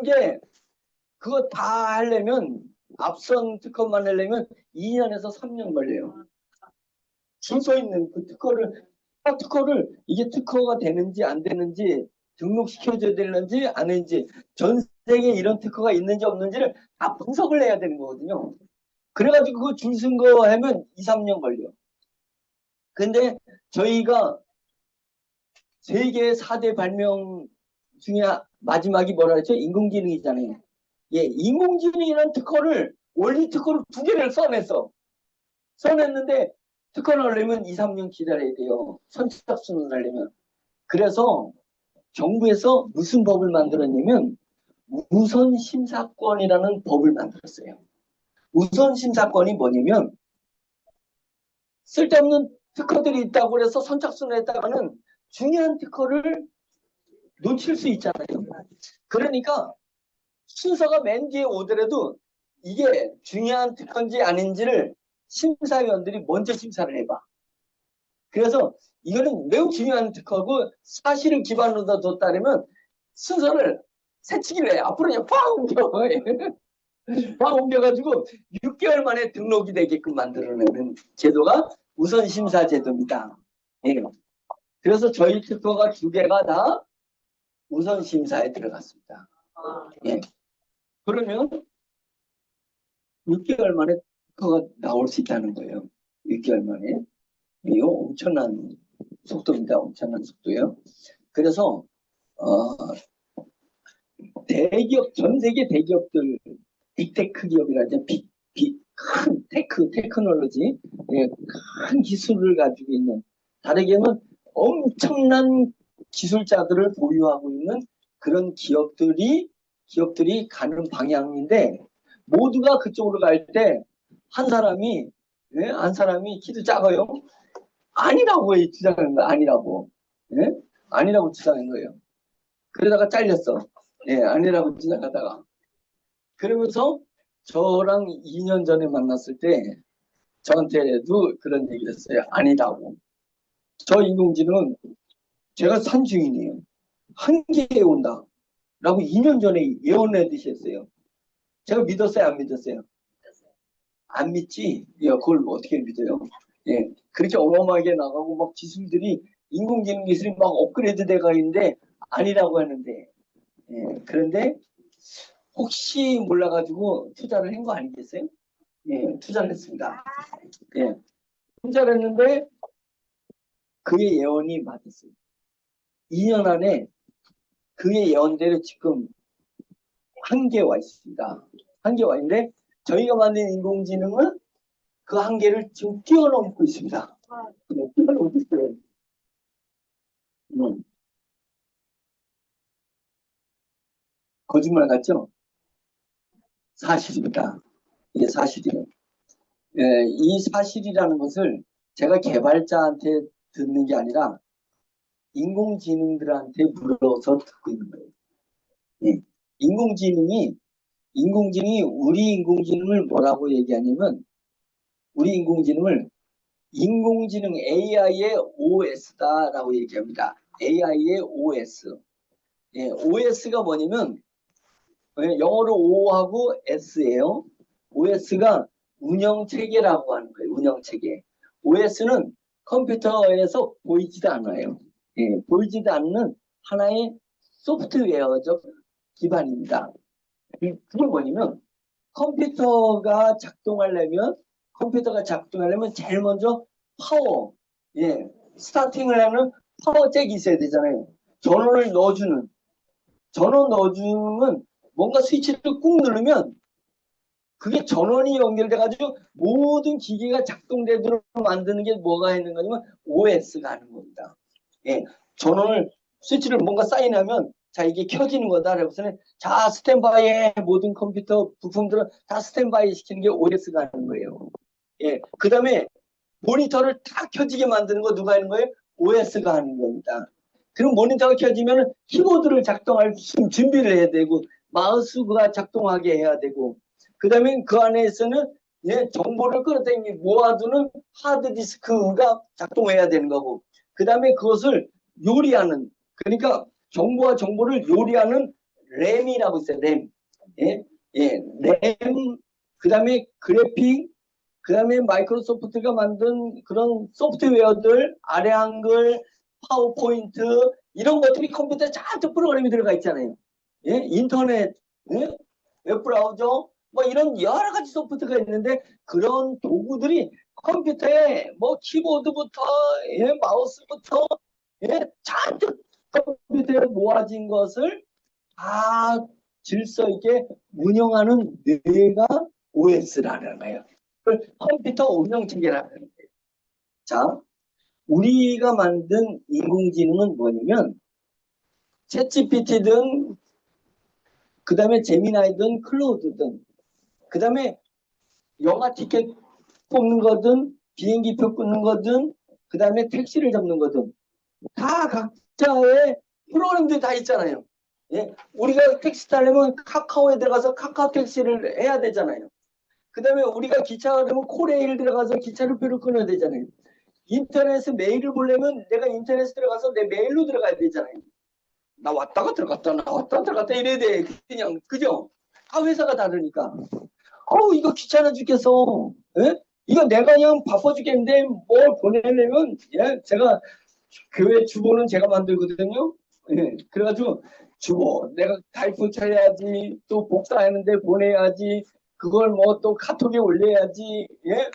게 그거 다 하려면 앞선 특허만 하려면 2년에서 3년 걸려요. 줄 서 있는 그 특허를 이게 특허가 되는지 안 되는지 등록시켜줘야 되는지 안 되는지 전 세계에 이런 특허가 있는지 없는지를 다 분석을 해야 되는 거거든요. 그래가지고 그거 줄 쓴 거 하면 2, 3년 걸려. 근데 저희가 세계 4대 발명 중에 마지막이 뭐라 그랬죠? 인공지능이잖아요. 예, 인공지능이라는 특허를 원리 특허를 2개를 써냈는데 특허를 하려면 2, 3년 기다려야 돼요. 선착순을 하려면. 그래서 정부에서 무슨 법을 만들었냐면 우선심사권이라는 법을 만들었어요. 우선심사권이 뭐냐면 쓸데없는 특허들이 있다고 해서 선착순을 했다가는 중요한 특허를 놓칠 수 있잖아요. 그러니까 순서가 맨 뒤에 오더라도 이게 중요한 특허인지 아닌지를 심사위원들이 먼저 심사를 해봐. 그래서 이거는 매우 중요한 특허고 사실을 기반으로 뒀다면 순서를 새치기를 해. 앞으로 그냥 팍 옮겨. 팍 옮겨가지고 6개월 만에 등록이 되게끔 만들어내는 제도가 우선심사 제도입니다. 예. 그래서 저희 특허가 2개가 다 우선심사에 들어갔습니다. 예. 그러면 6개월 만에 특허가 나올 수 있다는 거예요. 6개월 만에. 이거 엄청난 속도입니다. 엄청난 속도예요. 그래서 대기업, 전 세계 대기업들, 빅테크 기업이라죠. 큰 테크놀로지, 예, 큰 기술을 가지고 있는, 다르게는 엄청난 기술자들을 보유하고 있는 그런 기업들이 가는 방향인데 모두가 그쪽으로 갈 때 한 사람이 키도 작아요. 아니라고 주장하는 거예요. 아니라고. 예? 아니라고 주장한 거예요. 그러다가 잘렸어. 예, 아니라고 주장하다가. 그러면서 저랑 2년 전에 만났을 때 저한테도 그런 얘기를 했어요. 아니라고. 저 인공지능은 제가 산 주인이에요. 한계에 온다. 라고 2년 전에 예언해 주셨어요. 제가 믿었어요? 안 믿었어요? 안 믿지? 야, 그걸 어떻게 믿어요? 예, 그렇게 어마어마하게 나가고 막 기술들이 인공지능 기술이 막 업그레이드 돼가 있는데 아니라고 하는데 예, 그런데 혹시 몰라가지고 투자를 한 거 아니겠어요? 예, 투자를 했습니다. 예, 투자를 했는데 그의 예언이 맞았어요. 2년 안에 그의 예언대로 지금 한계에 와 있습니다. 한계에 와 있는데 저희가 만든 인공지능은 그 한계를 지금 뛰어넘고 있습니다. 그걸 어딨어요? 음, 거짓말 같죠? 사실입니다. 이게 사실이에요. 이 사실이라는 것을 제가 개발자한테 듣는 게 아니라 인공지능들한테 물어서 듣고 있는 거예요. 예. 인공지능이, 인공지능이 우리 인공지능을 뭐라고 얘기하냐면, 우리 인공지능을 인공지능 AI의 OS다라고 얘기합니다. AI의 OS. 예, OS가 뭐냐면, 영어로 O하고 S예요. OS가 운영체계라고 하는 거예요. 운영체계. OS는 컴퓨터에서 보이지도 않아요. 예, 보이지도 않는 하나의 소프트웨어적 기반입니다. 그게 뭐냐면 컴퓨터가 작동하려면 제일 먼저 파워, 예, 스타팅을 하는 파워 잭이 있어야 되잖아요. 전원을 넣어주는, 전원 넣어주면 뭔가 스위치를 꾹 누르면 그게 전원이 연결돼가지고 모든 기기가 작동되도록 만드는 게 뭐가 있는 거냐면 OS가 하는 겁니다. 예, 전원을 스위치를 뭔가 사인하면 자 이게 켜지는 거다. 그래서는 자 스탠바이에 모든 컴퓨터 부품들은 다 스탠바이 시키는 게 OS가 하는 거예요. 예, 그 다음에 모니터를 다 켜지게 만드는 거 누가 하는 거예요? OS가 하는 겁니다. 그럼 모니터가 켜지면 키보드를 작동할 준비를 해야 되고 마우스가 작동하게 해야 되고 그 다음에 그 안에서는 예, 정보를 끌어당기 모아두는 하드디스크가 작동해야 되는 거고 그 다음에 그것을 요리하는 그러니까 정보와 정보를 요리하는 램이라고 있어요. 램. 예? 예, 램, 그 다음에 그래픽, 그 다음에 마이크로소프트가 만든 그런 소프트웨어들, 아래 한글, 파워포인트, 이런 것들이 컴퓨터에 잔뜩 프로그램이 들어가 있잖아요. 예? 인터넷, 예? 웹브라우저, 뭐 이런 여러 가지 소프트가 있는데 그런 도구들이 컴퓨터에 뭐 키보드부터, 예? 마우스부터, 예? 잔뜩 컴퓨터에 모아진 것을 다 질서 있게 운영하는 뇌가 OS라는 거예요. 컴퓨터 운영체계라는 거예요. 자, 우리가 만든 인공지능은 뭐냐면 챗GPT든 그 다음에 제미나이든 클로우드든 그 다음에 영화 티켓 뽑는 거든 비행기표 끊는 거든 그 다음에 택시를 잡는 거든 다 각자의 프로그램들이 다 있잖아요. 예? 우리가 택시 타려면 카카오에 들어가서 카카오 택시를 해야 되잖아요. 그 다음에 우리가 기차가 되면 코레일 들어가서 기차표를 끊어야 되잖아요. 인터넷에 메일을 보려면 내가 인터넷에 들어가서 내 메일로 들어가야 되잖아요. 나 왔다가 들어갔다 나왔다 들어갔다 이래야 돼. 그냥 그죠? 다 회사가 다르니까. 이거 귀찮아 죽겠어. 예? 이거 내가 그냥 바빠 죽겠는데 뭘 보내려면 예? 제가 교회 주보는 제가 만들거든요. 예. 그래가지고 주보 내가 타이프 쳐야지 또 복사하는데 보내야지 그걸 뭐 또 카톡에 올려야지 예?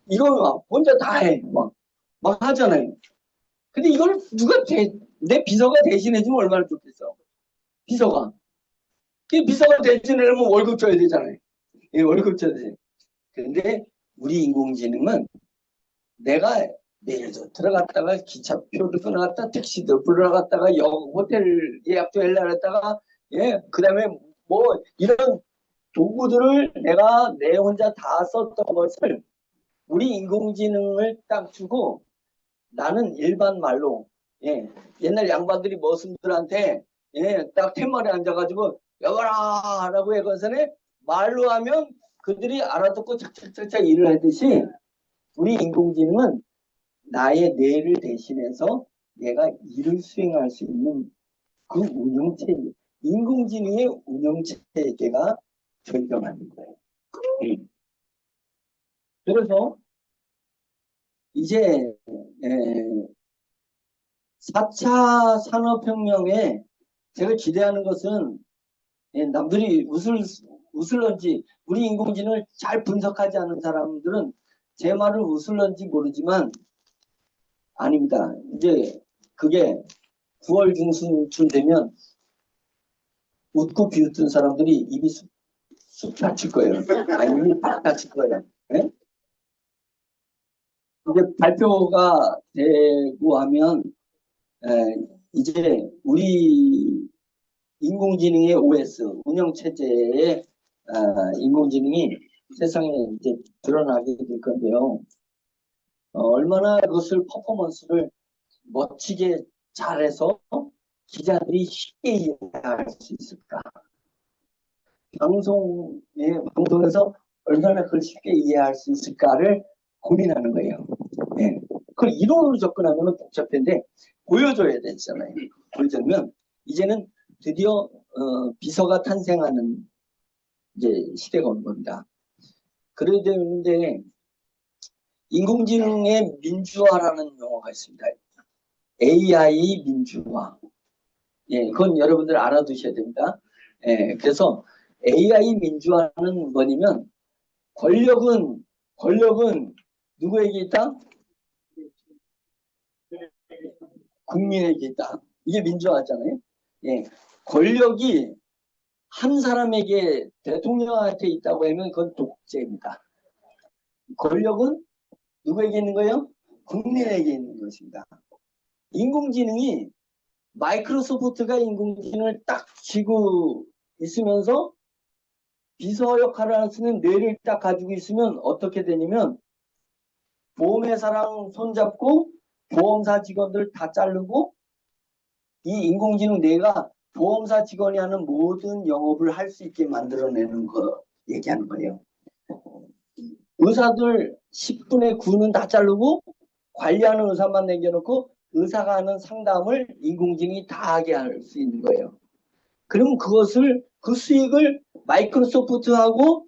이걸 막 혼자 다 해. 막 하잖아요. 근데 이걸 누가 내 비서가 대신해주면 얼마나 좋겠어. 비서가. 그 비서가 대신해주면 월급 줘야 되잖아요. 예, 월급 줘야 돼. 근데 우리 인공지능은 내가 예를 들어 들어갔다가 기차표도 끊어갔다 택시도 불러갔다가 호텔 예약도 해려갔다가 예, 그 다음에 뭐 이런 도구들을 내가 내 혼자 다 썼던 것을 우리 인공지능을 딱 주고 나는 일반 말로 예, 옛날 양반들이 머슴들한테 예, 딱 툇말에 앉아가지고 여봐라 라고 해거선에 말로 하면 그들이 알아듣고 착착착착 일을 하듯이 우리 인공지능은 나의 뇌를 대신해서 얘가 일을 수행할 수 있는 그 운영체계 인공지능의 운영체계가 존경하는 거예요. 그래서 이제 4차 산업혁명에 제가 기대하는 것은 남들이 웃을런지 우리 인공지능을 잘 분석하지 않은 사람들은 제 말을 웃을런지 모르지만 아닙니다. 이제 그게 9월 중순쯤 되면 웃고 비웃던 사람들이 입이 쑥 다칠 거예요. 아니 입이 팍 다칠 거예요. 네? 이제 발표가 되고 하면 이제 우리 인공지능의 OS 운영체제의 인공지능이 세상에 이제 드러나게 될 건데요. 얼마나 그것을 퍼포먼스를 멋지게 잘해서 기자들이 쉽게 이해할 수 있을까? 방송에서 얼마나 그걸 쉽게 이해할 수 있을까를 고민하는 거예요. 예. 그걸 이론으로 접근하면 복잡한데 보여줘야 되잖아요. 보여주면 이제는 드디어 비서가 탄생하는 이제 시대가 온 겁니다. 그래야 되는데 인공지능의 민주화라는 용어가 있습니다. AI 민주화. 예, 그건 여러분들 알아두셔야 됩니다. 예, 그래서 AI 민주화는 뭐냐면 권력은 누구에게 있다? 국민에게 있다. 이게 민주화잖아요. 예, 권력이 한 사람에게 대통령한테 있다고 하면 그건 독재입니다. 권력은 누구에게 있는 거예요? 국민에게 있는 것입니다. 인공지능이 마이크로소프트가 인공지능을 딱 쥐고 있으면서 비서 역할을 할 수 있는 뇌를 딱 가지고 있으면 어떻게 되냐면 보험회사랑 손잡고 보험사 직원들 다 자르고 이 인공지능 뇌가 보험사 직원이 하는 모든 영업을 할 수 있게 만들어내는 거 얘기하는 거예요. 의사들 10분의 9는 다 자르고 관리하는 의사만 남겨놓고 의사가 하는 상담을 인공지능이 다 하게 할 수 있는 거예요. 그럼 그 수익을 마이크로소프트하고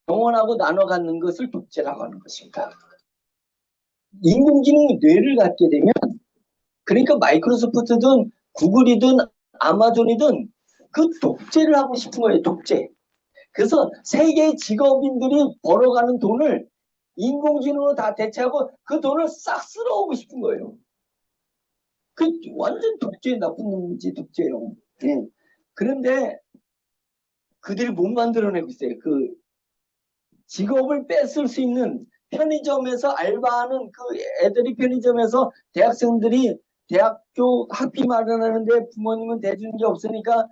병원하고 나눠 갖는 것을 독재라고 하는 것입니다. 인공지능이 뇌를 갖게 되면 그러니까 마이크로소프트든 구글이든 아마존이든 그 독재를 하고 싶은 거예요. 독재. 그래서 세계 직업인들이 벌어가는 돈을 인공지능으로 다 대체하고 그 돈을 싹 쓸어오고 싶은 거예요. 그 완전 독재, 나쁜 놈이지 독재요. 예. 그런데 그들이 못 만들어내고 있어요. 그 직업을 뺏을 수 있는 편의점에서 알바하는 그 애들이 편의점에서 대학생들이 대학교 학비 마련하는데 부모님은 대주는 게 없으니까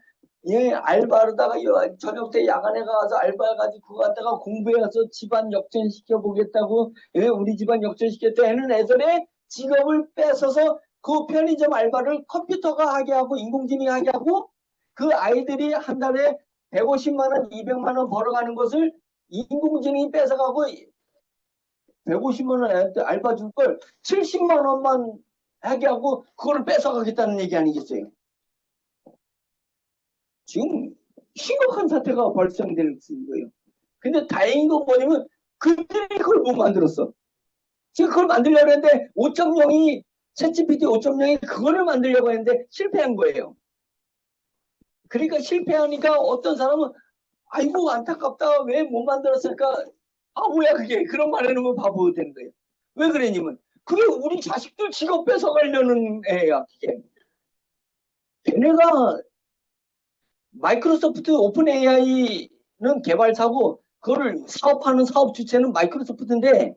예, 알바하다가 저녁 때 야간에 가서 알바해가지고 그거 갖다가 공부해서 집안 역전시켜 보겠다고 예, 우리 집안 역전시켰다 하는 애들의 직업을 뺏어서 그 편의점 알바를 컴퓨터가 하게 하고 인공지능이 하게 하고 그 아이들이 한 달에 150만 원, 200만 원 벌어가는 것을 인공지능이 뺏어가고 150만 원 애한테 알바 줄 걸 70만 원만 하게 하고 그거를 뺏어가겠다는 얘기 아니겠어요? 지금 심각한 사태가 발생될 수 있는 거예요. 근데 다행인 건 뭐냐면 그들이 그걸 못 만들었어. 지금 그걸 만들려고 했는데 5.0이 챗GPT 5.0이 그거를 만들려고 했는데 실패한 거예요. 그러니까 실패하니까 어떤 사람은 아이고 안타깝다 왜 못 만들었을까 바보야 그게 그런 말 해놓으면 바보 되는 거예요. 왜 그러냐면 그게 우리 자식들 직업 뺏어가려는 애야 그게. 걔네가 마이크로소프트 오픈 AI는 개발사고 그거를 사업하는 사업 주체는 마이크로소프트인데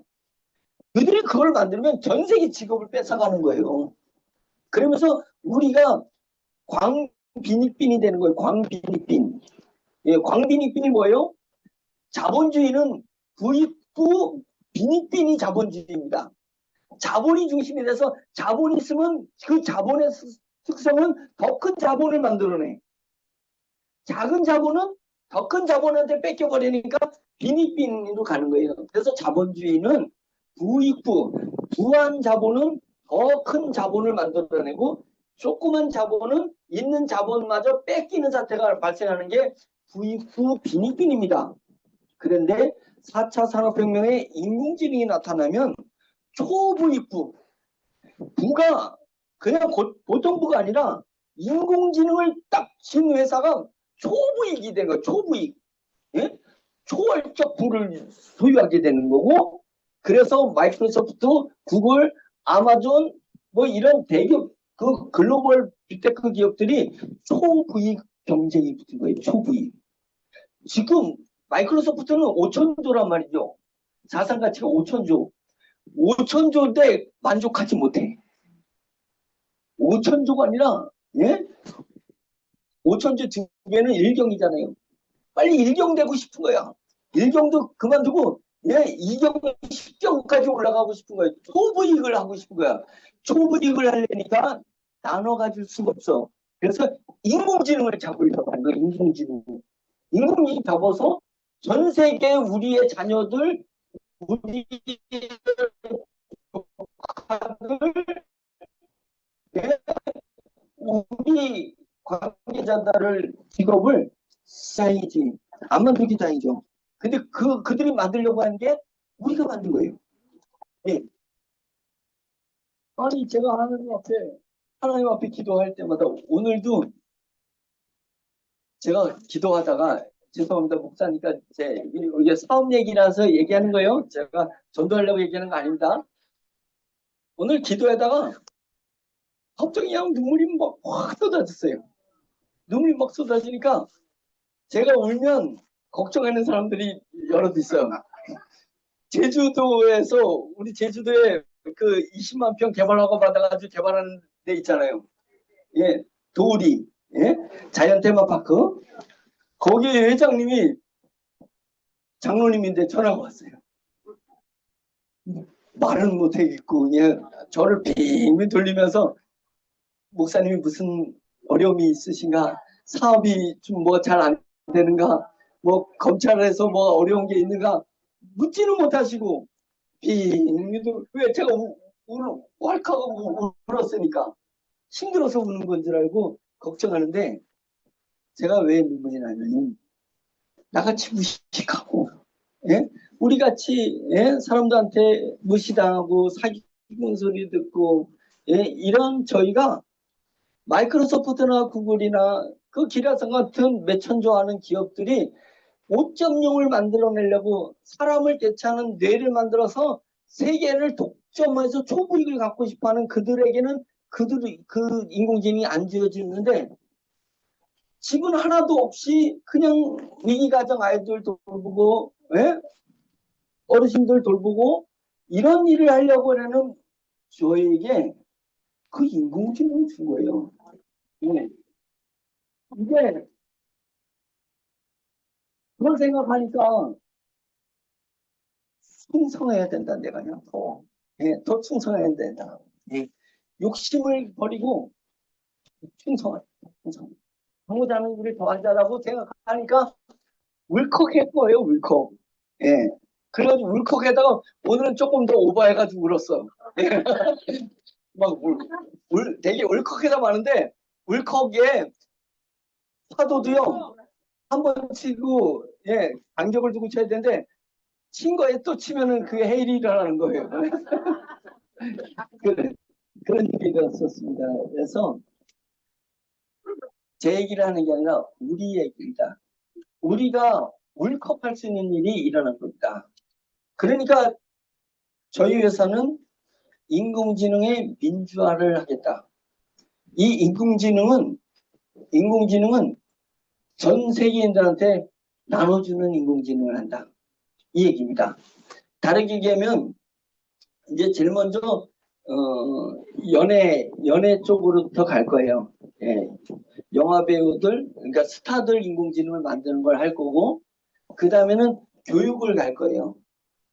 그들이 그걸 만들면 전 세계 직업을 뺏어가는 거예요. 그러면서 우리가 광빈익빈이 되는 거예요. 광빈익빈. 예, 광빈익빈이 뭐예요? 자본주의는 부익부 빈익빈이 자본주의입니다. 자본이 중심이 돼서 자본이 있으면 그 자본의 특성은 더 큰 자본을 만들어내. 작은 자본은 더 큰 자본한테 뺏겨버리니까 빈익빈으로 가는 거예요. 그래서 자본주의는 부익부, 부한 자본은 더 큰 자본을 만들어내고 조그만 자본은 있는 자본마저 뺏기는 사태가 발생하는 게 부익부 빈익빈입니다. 그런데 4차 산업혁명에 인공지능이 나타나면 초부익부, 부가 그냥 보통 부가 아니라 인공지능을 딱 진 회사가 초부익이 된 거예요. 초부익. 예? 초월적 부를 소유하게 되는 거고 그래서 마이크로소프트, 구글, 아마존 뭐 이런 대기업 그 글로벌 빅테크 기업들이 초부익 경쟁이 붙은 거예요. 초부익. 지금 마이크로소프트는 5천조란 말이죠. 자산 가치가 5천조. 5천조인데 만족하지 못해. 5천조가 아니라, 예? 5천조 두 배는 일경이잖아요. 빨리 일경되고 싶은 거야. 일경도 그만두고, 예? 이경, 10경까지 올라가고 싶은 거야. 초부익을 하고 싶은 거야. 초부익을 하려니까 나눠 가질 수가 없어. 그래서 인공지능을 잡고 있다는 거야, 인공지능. 인공지능 잡아서 전 세계 우리의 자녀들, 우리 조카들, 예? 우리 관계자들을 직업을 쌓이지. 안 만들기 다행이죠. 근데 그들이 만들려고 하는 게 우리가 만든 거예요. 예. 아니, 제가 하나님 앞에 기도할 때마다 오늘도 제가 기도하다가 죄송합니다. 목사니까 이게 사업 얘기라서 얘기하는 거예요. 제가 전도하려고 얘기하는 거 아닙니다. 오늘 기도하다가 갑자기 그냥 눈물이 막 확 쏟아졌어요. 눈물이 막 쏟아지니까 제가 울면 걱정하는 사람들이 여럿 있어요. 제주도에서 우리 제주도에 그 20만 평 개발허가 받아가지고 개발하는 데 있잖아요. 예, 도우리, 예, 자이언 테마파크. 거기 회장님이 장로님인데 전화가 왔어요. 말은 못하겠고, 예, 저를 빙빙 돌리면서 목사님이 무슨 어려움이 있으신가, 사업이 좀 뭐 잘 안 되는가, 뭐 검찰에서 뭐 어려운 게 있는가 묻지는 못하시고 왜 제가 왈칵하고 울었으니까 힘들어서 우는 건 줄 알고 걱정하는데 제가 왜 눈물이 나냐면 나같이 무식하고, 예? 우리 같이, 예? 사람들한테 무시당하고 사기꾼 소리 듣고, 예? 이런 저희가 마이크로소프트나 구글이나 그 기라성 같은 몇천조 하는 기업들이 5.0을 만들어내려고 사람을 대체하는 뇌를 만들어서 세계를 독점해서 초부익을 갖고 싶어하는 그들에게는 그 인공지능이 안 지어지는데 집은 하나도 없이 그냥 위기가정 아이들 돌보고, 예? 어르신들 돌보고 이런 일을 하려고 하는 저에게 그 인공지능을 준 거예요. 예. 이게 그런 생각하니까 충성해야 된다. 내가 그냥 더, 예, 더 충성해야 된다. 예. 욕심을 버리고 충성하자. 충성. 당구자는 일을 더 하자라고 생각하니까 울컥할 거예요. 울컥. 예. 그래가지고 울컥해다가 오늘은 조금 더 오버해가지고 울었어. 예. 막 되게 울컥해다 마는데 울컥에 파도도요 한 번 치고, 예, 간격을 두고 쳐야 되는데 친 거에 또 치면은 그게 해일이 일어나는 거예요. 그런 일이 일어났었습니다. 그래서 제 얘기를 하는 게 아니라 우리 얘기입니다. 우리가 울컥할 수 있는 일이 일어난 겁니다. 그러니까 저희 회사는 인공지능의 민주화를 하겠다. 이 인공지능은 전 세계인들한테 나눠주는 인공지능을 한다. 이 얘기입니다. 다르게 얘기하면 이제 제일 먼저 연애 쪽으로부터 갈 거예요. 예. 영화 배우들, 그러니까 스타들 인공지능을 만드는 걸 할 거고, 그 다음에는 교육을 갈 거예요.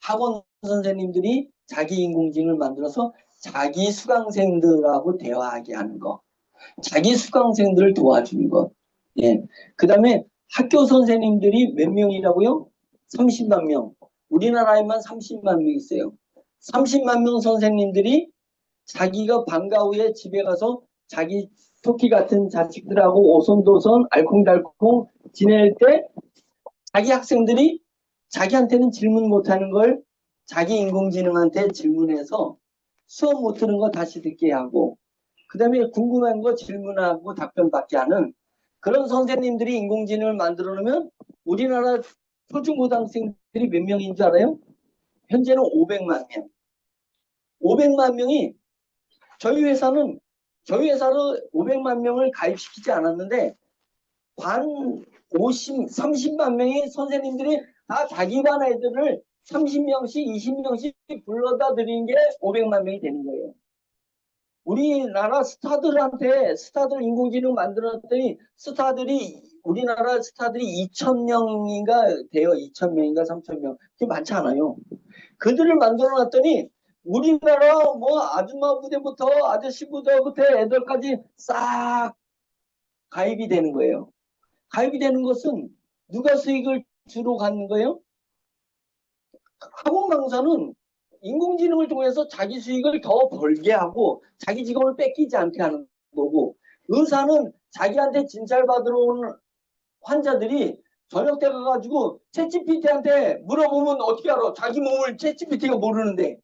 학원 선생님들이 자기 인공지능을 만들어서 자기 수강생들하고 대화하게 하는 거. 자기 수강생들을 도와주는 것. 예. 그 다음에 학교 선생님들이 몇 명이라고요? 30만 명. 우리나라에만 30만 명 있어요. 30만 명 선생님들이 자기가 방과 후에 집에 가서 자기 토끼 같은 자식들하고 오손도손 알콩달콩 지낼 때 자기 학생들이 자기한테는 질문 못하는 걸 자기 인공지능한테 질문해서 수업 못 들은 거 다시 듣게 하고 그 다음에 궁금한 거 질문하고 답변받게 하는 그런 선생님들이 인공지능을 만들어 놓으면 우리나라 초중고등학생들이 몇 명인 줄 알아요? 현재는 500만 명. 500만 명이 저희 회사는 저희 회사로 500만 명을 가입시키지 않았는데 반 30만 명의 선생님들이 다 자기 반 애들을 30명씩, 20명씩 불러다 드린 게 500만 명이 되는 거예요. 우리나라 스타들 인공지능 만들었더니 우리나라 스타들이 2,000명인가 돼요. 2,000명인가 3,000명. 그게 많지 않아요. 그들을 만들어 놨더니 우리나라 뭐 아줌마 부대부터 아저씨 부대부터 애들까지 싹 가입이 되는 거예요. 가입이 되는 것은 누가 수익을 주로 갖는 거예요? 학원 강사는 인공지능을 통해서 자기 수익을 더 벌게 하고 자기 직업을 뺏기지 않게 하는 거고, 의사는 자기한테 진찰받으러 온 환자들이 저녁 때 가가지고 챗GPT한테 물어보면 어떻게 알아? 자기 몸을 챗GPT가 모르는데.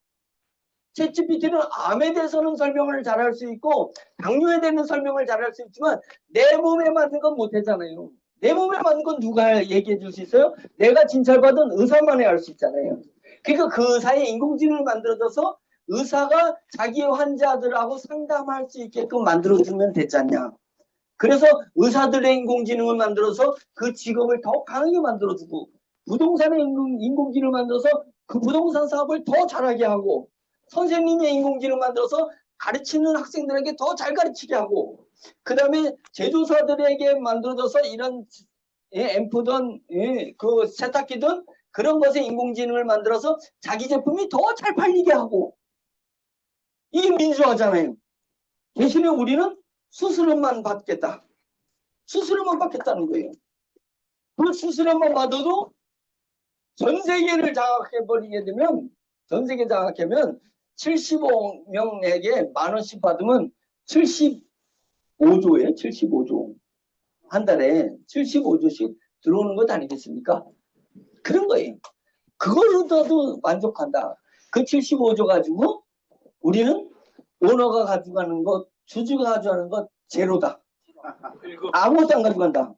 챗GPT는 암에 대해서는 설명을 잘할 수 있고 당뇨에 대한 설명을 잘할 수 있지만 내 몸에 맞는 건 못하잖아요. 내 몸에 맞는 건 누가 얘기해 줄 수 있어요? 내가 진찰받은 의사만이 알 수 있잖아요. 그러니까 그 의사에 인공지능을 만들어줘서 의사가 자기 환자들하고 상담할 수 있게끔 만들어주면 되지 않냐. 그래서 의사들의 인공지능을 만들어서 그 직업을 더 강하게 만들어주고, 부동산의 인공지능을 만들어서 그 부동산 사업을 더 잘하게 하고, 선생님의 인공지능을 만들어서 가르치는 학생들에게 더 잘 가르치게 하고, 그 다음에 제조사들에게 만들어져서 이런 앰프든 그 세탁기든 그런 것에 인공지능을 만들어서 자기 제품이 더 잘 팔리게 하고, 이게 민주화잖아요. 대신에 우리는 수수료만 받겠다. 수수료만 받겠다는 거예요. 그 수수료만 받아도 전 세계를 장악해버리게 되면, 전 세계 장악하면 75명에게 10,000원씩 받으면 75조예요. 75조. 한 달에 75조씩 들어오는 것 아니겠습니까? 그런 거예요. 그걸로도 만족한다. 그 75조 가지고 우리는 오너가 가져가는 것, 주주가 가져가는 것 제로다. 아무것도 안 가져간다.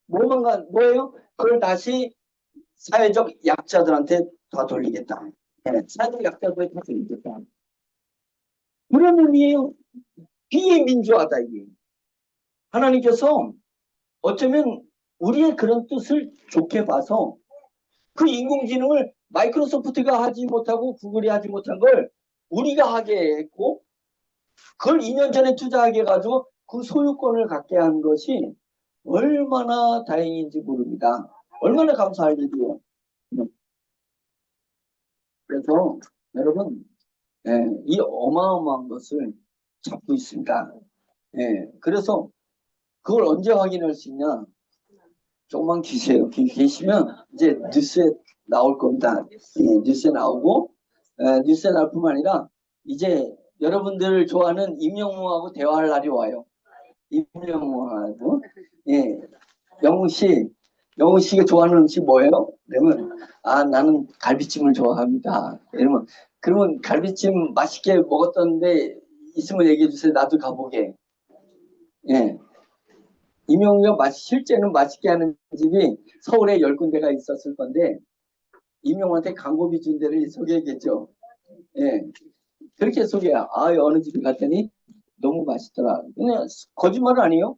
뭐예요? 그걸 다시 사회적 약자들한테 다 돌리겠다. 사회적 약자들한테 다 돌리겠다. 그런 의미예요. 비민주화다 이게. 하나님께서 어쩌면 우리의 그런 뜻을 좋게 봐서 그 인공지능을 마이크로소프트가 하지 못하고 구글이 하지 못한 걸 우리가 하게 했고, 그걸 2년 전에 투자하게 해가지고 그 소유권을 갖게 한 것이 얼마나 다행인지 모릅니다. 얼마나 감사할 일이에요. 그래서 여러분, 이 어마어마한 것을 잡고 있습니다. 그래서 그걸 언제 확인할 수 있냐? 조금만 계시면 이제 뉴스에 나올 겁니다. 뉴스에 나오고, 뉴스에 나올 뿐만 아니라 이제 여러분들 좋아하는 임영웅하고 대화할 날이 와요. 임영웅하고. 영웅 씨가 좋아하는 음식 뭐예요? 그러면 나는 갈비찜을 좋아합니다. 그러면 갈비찜 맛있게 먹었던데 있으면 얘기해 주세요. 나도 가보게. 임영웅이가 실제는 맛있게 하는 집이 서울에 10군데가 있었을 건데 임영웅한테 광고비 준 데를 소개했겠죠. 그렇게 소개야. 어느 집에 갔더니 너무 맛있더라. 그냥 거짓말은 아니에요.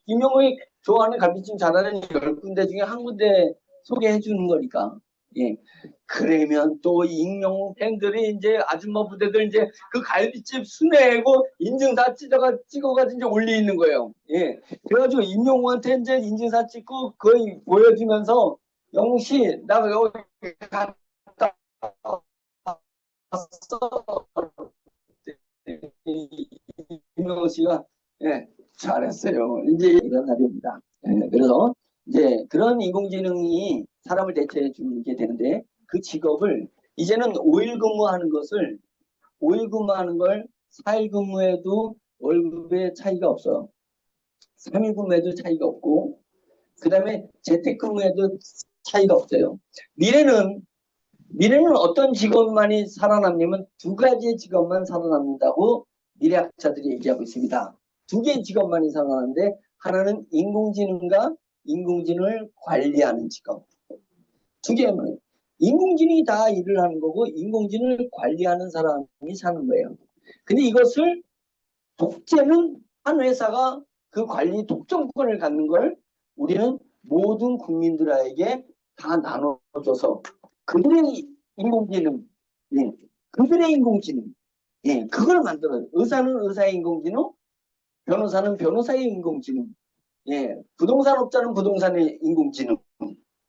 임영웅이 좋아하는 갈비찜 잘하는 10군데 중에 한 군데 소개해 주는 거니까. 그러면 또 임영웅 팬들이 이제 아줌마 부대들 이제 그 갈비집 순회하고 인증사 찍어가지고 이제 올리는 거예요. 그래가지고 임영웅한테 이제 인증사 찍고 거의 보여주면서 영웅 씨, 나 여기 갔다 왔어. 임영웅 씨가 잘했어요. 이제 이런 날입니다. 그래서 이제 그런 인공지능이 사람을 대체해 주게 되는데 그 직업을 이제는 5일 근무하는 걸 4일 근무해도 월급에 차이가 없어요. 3일 근무해도 차이가 없고, 그 다음에 재택근무해도 차이가 없어요. 미래는 어떤 직업만이 살아남냐면 2가지의 직업만 살아남는다고 미래학자들이 얘기하고 있습니다. 2개의 직업만이 살아남는데, 하나는 인공지능과 인공지능을 관리하는 직업. 2개는 인공지능이 다 일을 하는 거고 인공지능을 관리하는 사람이 사는 거예요. 근데 이것을 독재는 한 회사가 그 관리 독점권을 갖는 걸 우리는 모든 국민들에게 다 나눠줘서 그들의 인공지능, 예, 그들의 인공지능, 예, 그걸 만들어요. 의사는 의사의 인공지능, 변호사는 변호사의 인공지능, 예, 부동산업자는 부동산의 인공지능,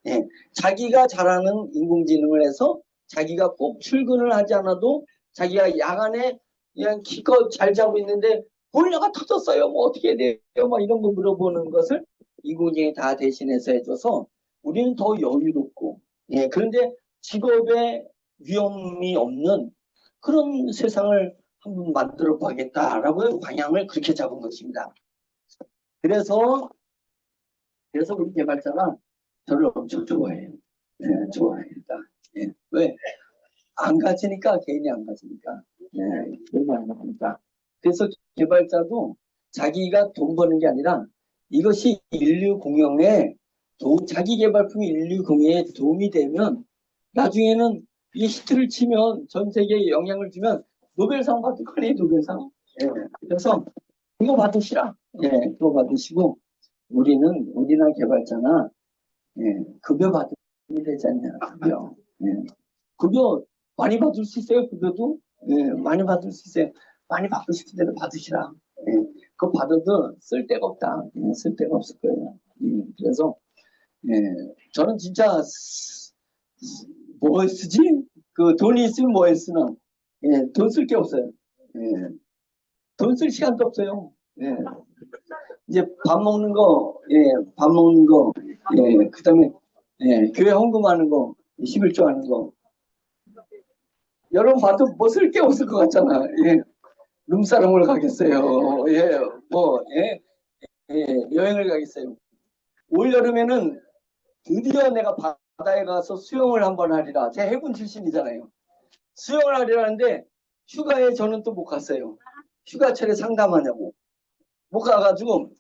예, 자기가 잘하는 인공지능을 해서 자기가 꼭 출근을 하지 않아도 자기가 야간에 그냥 기껏 잘 자고 있는데 보일러가 터졌어요. 뭐 어떻게 해야 돼요? 뭐 이런 거 물어보는 것을 인공지능이 다 대신해서 해줘서 우리는 더 여유롭고, 예, 그런데 직업에 위험이 없는 그런 세상을 한번 만들어 봐야겠다라고 방향을 그렇게 잡은 것입니다. 그래서 우리 개발자가 저를 엄청 좋아해요. 예, 좋아합니다. 예, 왜? 안 가지니까, 개인이 안 가지니까. 예, 그런 안 가지니까. 그래서 개발자도 자기가 돈 버는 게 아니라 이것이 인류 공영에 자기 개발품이 인류 공영에 도움이 되면 나중에는 이 히트를 치면 전 세계에 영향을 주면 노벨상 받을 거니, 노벨상. 예, 그래서 이거 받으시라. 예, 그거 받으시고 우리나 개발자나 예, 급여 받으면 되지 않냐, 급여. 예. 급여 많이 받을 수 있어요, 급여도? 예, 많이 받을 수 있어요. 많이 받고 싶은 대로 받으시라. 예, 그거 받아도 쓸 데가 없다. 예, 쓸 데가 없을 거예요. 그래서, 예, 저는 진짜, 뭐 쓰지? 그 돈이 있으면 뭐에 쓰나? 예, 돈 쓸 게 없어요. 예, 돈 쓸 시간도 없어요. 예. 이제 밥 먹는 거, 예, 밥 먹는 거, 예, 그 다음에, 예, 교회 헌금하는 거, 11조 하는 거. 여러분 봐도 뭐 쓸 게 없을 것 같잖아. 예, 룸사롱을 가겠어요. 예, 뭐, 예, 예, 여행을 가겠어요. 올 여름에는 드디어 내가 바다에 가서 수영을 한번 하리라. 제가 해군 출신이잖아요. 수영을 하리라는데 휴가에 저는 또 못 갔어요. 휴가철에 상담하냐고. 못 가가지고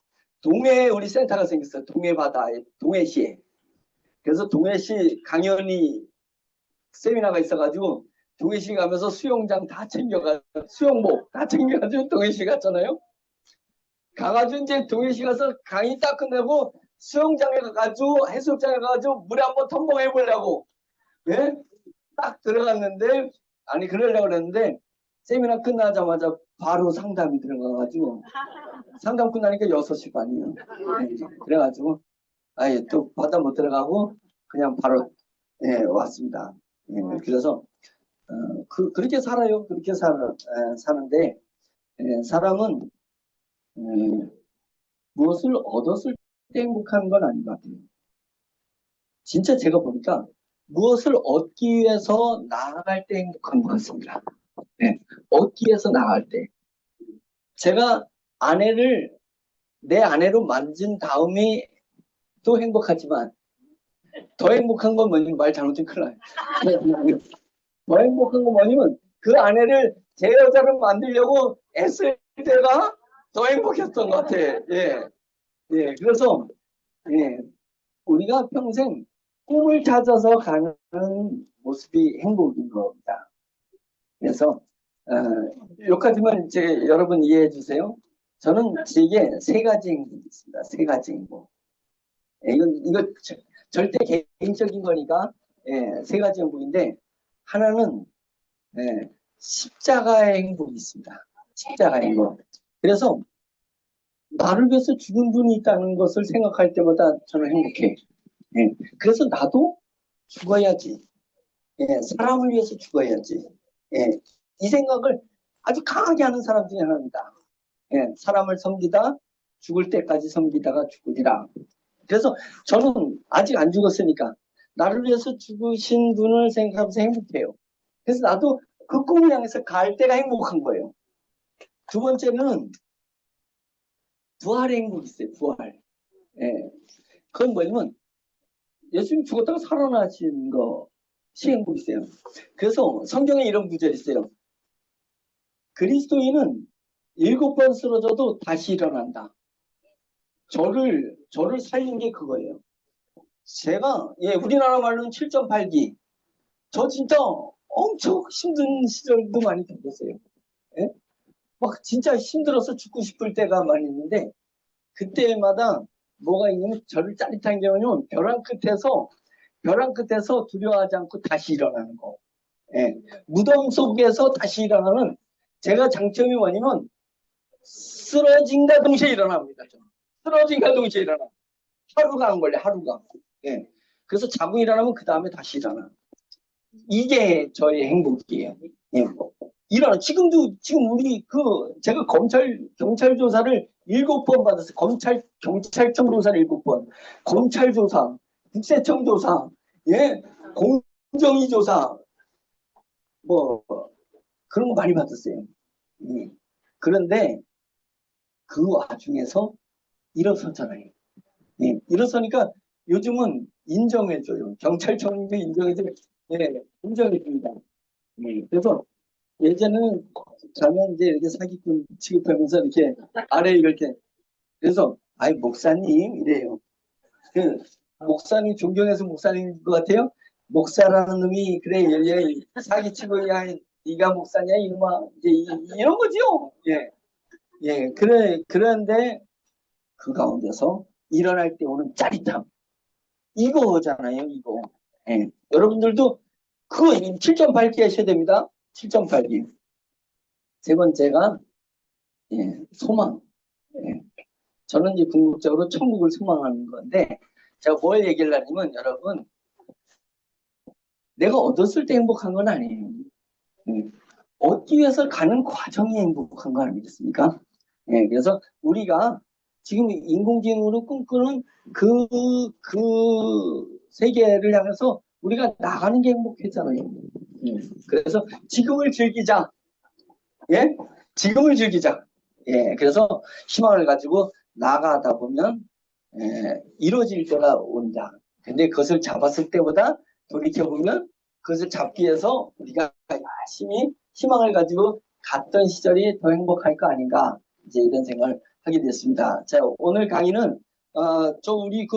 동해에 우리 센터가 생겼어요. 동해 바다에, 동해시에. 그래서 동해시 강연이 세미나가 있어가지고 동해시 가면서 수영장 다 챙겨가, 수영복 다 챙겨가지고 동해시 갔잖아요. 가가지고 이제 동해시 가서 강의 딱 끝내고 수영장에 가가지고 해수욕장에 가가지고 물에 한번 텀벙해 보려고, 예? 딱 들어갔는데, 아니 그러려고 그랬는데 세미나 끝나자마자 바로 상담이 들어가가지고 상담 끝나니까 6시 반이에요. 예, 그래가지고 아예 또 바다 못 들어가고 그냥 바로, 예, 왔습니다. 예, 그래서 그렇게 살아요. 그렇게 사는데, 예, 사람은 무엇을 얻었을 때 행복한 건 아닌 것 같아요. 진짜 제가 보니까 무엇을 얻기 위해서 나아갈 때 행복한 것 같습니다. 네, 얻기 위해서 나아갈 때. 제가 내 아내로 만진 다음에 또 행복하지만 더 행복한 건 뭐냐면, 말 잘못하면 큰일 나요. 더 행복한 건 뭐냐면 그 아내를 제 여자로 만들려고 애쓸 때가 더 행복했던 것 같아. 예, 예, 그래서, 예, 우리가 평생 꿈을 찾아서 가는 모습이 행복인 겁니다. 그래서 여기까지만 이제 여러분 이해해 주세요. 저는 제게 3가지 행복이 있습니다. 3가지 행복. 예, 이거 절대 개인적인 거니까, 예, 3가지 행복인데, 하나는, 예, 십자가의 행복이 있습니다. 십자가의 행복. 그래서 나를 위해서 죽은 분이 있다는 것을 생각할 때마다 저는 행복해. 예, 그래서 나도 죽어야지. 예, 사람을 위해서 죽어야지. 예, 이 생각을 아주 강하게 하는 사람 중에 하나입니다. 예, 사람을 섬기다 죽을 때까지 섬기다가 죽으리라. 그래서 저는 아직 안 죽었으니까 나를 위해서 죽으신 분을 생각하면서 행복해요. 그래서 나도 그 꿈을 향해서 갈 때가 행복한 거예요. 2번째는 부활의 행복이 있어요. 부활. 예, 그건 뭐냐면 예수님 죽었다가 살아나신 것이 행복이 있어요. 그래서 성경에 이런 구절이 있어요. 그리스도인은 7번 쓰러져도 다시 일어난다. 저를 살린 게 그거예요. 제가, 예, 우리나라 말로는 7.8기. 저 진짜 엄청 힘든 시절도 많이 겪었어요. 예? 막 진짜 힘들어서 죽고 싶을 때가 많이 있는데, 그때마다 뭐가 있냐면 저를 짜릿한 게 뭐냐면 벼랑 끝에서 두려워하지 않고 다시 일어나는 거. 예. 무덤 속에서 다시 일어나는 제가 장점이 뭐냐면 쓰러진과 동시에 일어납니다. 쓰러진과 동시에 일어나. 하루가 안 걸려, 하루가. 예. 그래서 자고 일어나면 그 다음에 다시 일어나. 이게 저의 행복이에요. 예. 일어나. 지금 우리 제가 경찰 조사를 7번 받았어요. 경찰청 조사를 7번. 검찰 조사, 국세청 조사, 예. 공정위 조사, 뭐, 그런 거 많이 받았어요. 예. 그런데 그 와중에서 일어섰잖아요. 예. 일어서니까 요즘은 인정해줘요. 경찰청도 인정해줘요. 예, 인정해줍니다. 예. 그래서 예전에는 가면 이제 이렇게 사기꾼 취급하면서 이렇게 아래 이렇게 그래서 아이 목사님 이래요. 그 목사님 존경해서 목사님인 것 같아요. 목사라는 놈이 그래 얘 사기치고 야 네가 목사냐 이놈아 이제 이런 거죠. 예, 예 그런데 그 가운데서 일어날 때 오는 짜릿함 이거잖아요 이거. 예, 여러분들도 그거 7.8기 하셔야 됩니다. 7.8기. 세 번째가 예, 소망. 예. 저는 이제 궁극적으로 천국을 소망하는 건데 제가 뭘 얘기를 하냐면 여러분 내가 얻었을 때 행복한 건 아니에요. 얻기 위해서 가는 과정이 행복한 거 아니겠습니까? 예, 그래서 우리가 지금 인공지능으로 꿈꾸는 그 세계를 향해서 우리가 나가는 게 행복했잖아요. 그래서 지금을 즐기자. 예? 지금을 즐기자. 예, 그래서 희망을 가지고 나가다 보면 이루어질 때가 온다. 근데 그것을 잡았을 때보다 돌이켜보면 그것을 잡기 위해서 우리가 열심히 희망을 가지고 갔던 시절이 더 행복할 거 아닌가 이제 이런 생각을 하게 됐습니다. 자, 오늘 강의는 우리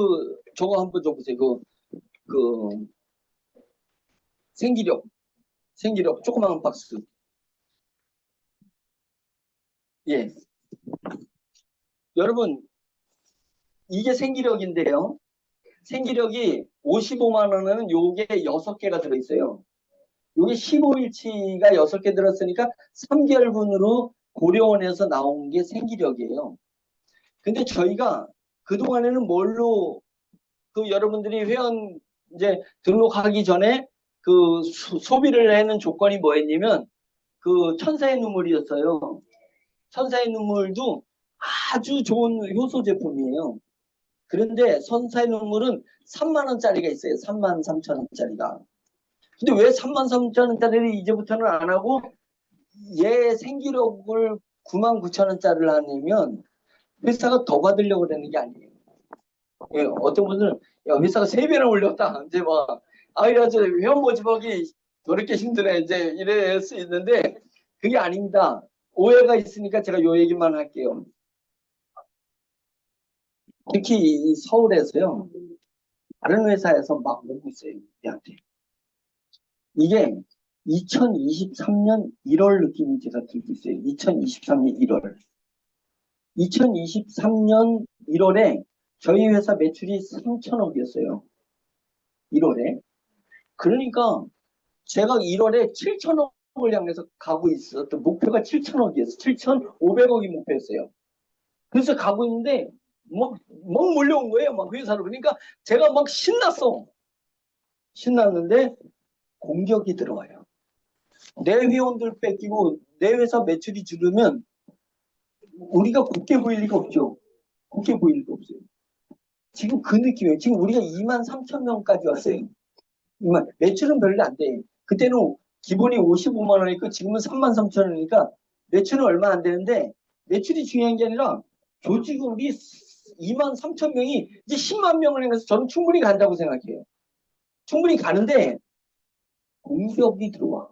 저거 한번 줘보세요. 그 생기력 조그마한 박스. 예, 여러분 이게 생기력인데요. 생기력이 55만 원에는 요게 6개가 들어있어요. 요게 15일치가 6개 들었으니까 3개월분으로 고려원에서 나온 게 생기력이에요. 근데 저희가 그동안에는 여러분들이 회원 이제 등록하기 전에 소비를 하는 조건이 뭐였냐면 천사의 눈물이었어요. 천사의 눈물도 아주 좋은 효소 제품이에요. 그런데 천사의 눈물은 3만 원짜리가 있어요. 3만 3천 원짜리가. 근데 왜 3만 3천 원짜리를 이제부터는 안 하고 얘 생기력을 9만 9천 원짜리를 하냐면 회사가 더 받으려고 그러는 게 아니에요. 예, 어떤 분들은 야, 회사가 3배나 올렸다. 이제 야, 저 회원 모집하기 저렇게 힘드네. 이제 이럴 수 있는데 그게 아닙니다. 오해가 있으니까 제가 요 얘기만 할게요. 특히 이 서울에서요. 다른 회사에서 막 오고 있어요. 우리한테. 이게 2023년 1월 느낌이 제가 들고 있어요. 2023년 1월. 2023년 1월에 저희 회사 매출이 3천억이었어요. 1월에. 그러니까 제가 1월에 7천억을 향해서 가고 있었던 목표가 7천억이었어요. 7,500억이 목표였어요. 그래서 가고 있는데 막 몰려온 거예요. 막 회사로. 그러니까 제가 막 신났어. 신났는데 공격이 들어와요. 내 회원들 뺏기고 내 회사 매출이 줄으면 우리가 곱게 보일 리가 없죠. 곱게 보일 리가 없어요. 지금 그 느낌이에요. 지금 우리가 2만 3천 명까지 왔어요. 매출은 별로 안 돼. 그때는 기본이 55만 원이니까 지금은 3만 3천 원이니까 매출은 얼마 안 되는데 매출이 중요한 게 아니라 조직원이 2만 3천 명이 이제 10만 명을 해서 저는 충분히 간다고 생각해요. 충분히 가는데 공격이 들어와.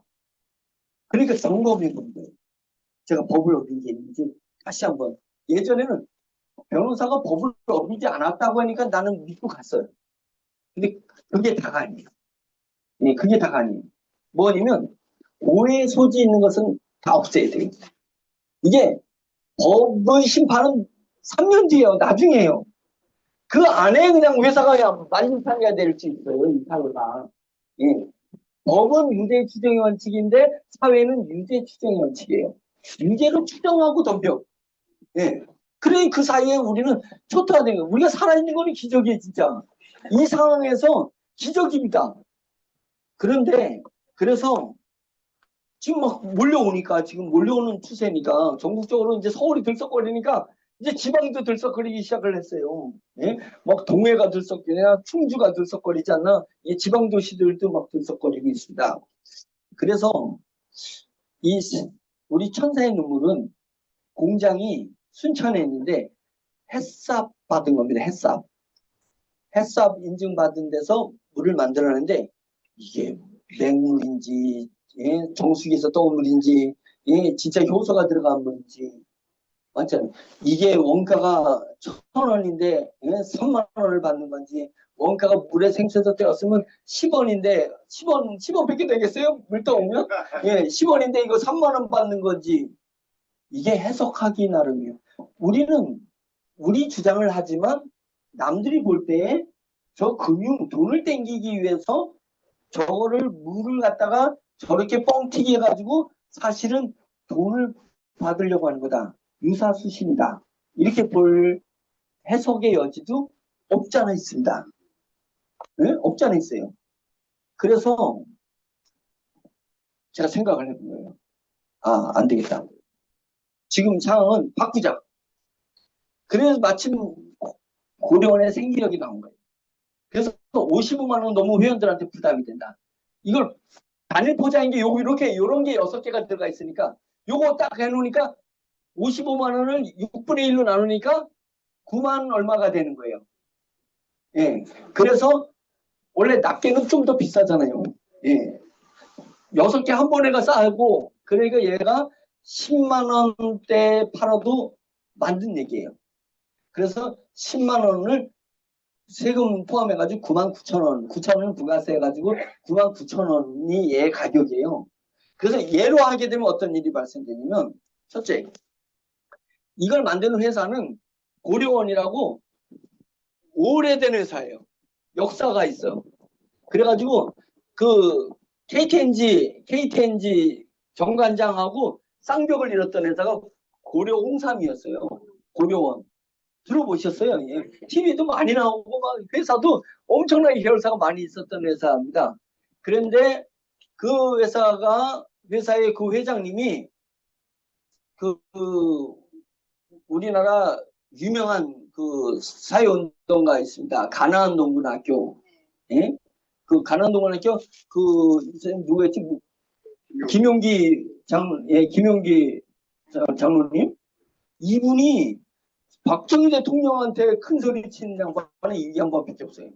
그러니까 점검인 겁니다. 제가 법을 어긴 게 있는지 다시 한번. 예전에는 변호사가 법을 어기지 않았다고 하니까 나는 믿고 갔어요. 근데 그게 다가 아니에요. 네, 그게 다가 아니에요. 뭐냐면 오해 소지 있는 것은 다 없애야 돼요. 이게 법의 심판은 3년 뒤에요. 나중에요. 그 안에 그냥 회사가 그냥 만신창이가 될 수 있어요. 이 사회가. 예. 법은 유죄 추정의 원칙인데 사회는 유죄 추정의 원칙이에요. 유죄로 추정하고 덤벼. 예. 그래 그 사이에 우리는 초토화된 거예요. 우리가 살아있는 거는 기적이에요, 진짜. 이 상황에서 기적입니다. 그런데 그래서 지금 막 몰려오니까 지금 몰려오는 추세니까 전국적으로 이제 서울이 들썩거리니까 이제 지방도 들썩거리기 시작을 했어요. 예? 막 동해가 들썩거리냐 충주가 들썩거리지 않나 이 지방 도시들도 막 들썩거리고 있습니다. 그래서 이 우리 천사의 눈물은 공장이 순천에 있는데 햇삽 받은 겁니다. 햇삽. 햇삽 인증받은 데서 물을 만들어내는데 이게 맹물인지 예? 정수기에서 떠온 물인지 예? 진짜 효소가 들어간 물인지 맞잖아요. 이게 원가가 1,000원인데 예? 3만 원을 받는 건지 원가가 물에 생수에서 떼었으면 10원인데 10원밖에 되겠어요? 물 떠오면? 예, 10원인데 이거 3만 원 받는 건지 이게 해석하기 나름이에요. 우리는 우리 주장을 하지만 남들이 볼 때에 저 돈을 땡기기 위해서 저거를 물을 갖다가 저렇게 뻥튀기 해가지고 사실은 돈을 받으려고 하는 거다. 유사수신이다. 이렇게 볼 해석의 여지도 없지 않아 있습니다. 네? 없지 않아 있어요. 그래서 제가 생각을 해본 거예요. 아, 안 되겠다. 지금 상황은 바꾸자. 그래서 마침 고려원의 생기력이 나온 거예요. 그래서 55만 원 너무 회원들한테 부담이 된다. 이걸 단일 포장인 게 이렇게 요런 게 6개가 들어가 있으니까 요거 딱 해놓으니까 55만 원을 6분의 1로 나누니까 9만 얼마가 되는 거예요. 예. 그래서 원래 낱개는 좀 더 비싸잖아요. 예. 6개 한 번에가 싸고 그러니까 얘가 10만 원대 팔아도 만든 얘기예요. 그래서 10만 원을 세금 포함해가지고 99,000원, 9,000원은 부가세 해가지고 99,000원이 얘 가격이에요. 그래서 얘로 하게 되면 어떤 일이 발생되냐면 첫째, 이걸 만드는 회사는 고려원이라고 오래된 회사예요. 역사가 있어요. 그래가지고 그 KTNG 정관장하고 쌍벽을 이뤘던 회사가 고려홍삼이었어요. 고려원. 들어보셨어요? 예. TV도 많이 나오고 막 회사도 엄청나게 계열사가 많이 있었던 회사입니다. 그런데 그 회사의 그 회장님이 그 우리나라 유명한 그 사회운동가 있습니다. 가나안 농군학교. 예? 그 가나안 농군학교 누구였지? 김용기 김용기 장로님. 이분이 박정희 대통령한테 큰 소리 치는 양반은 이 양반밖에 없어요.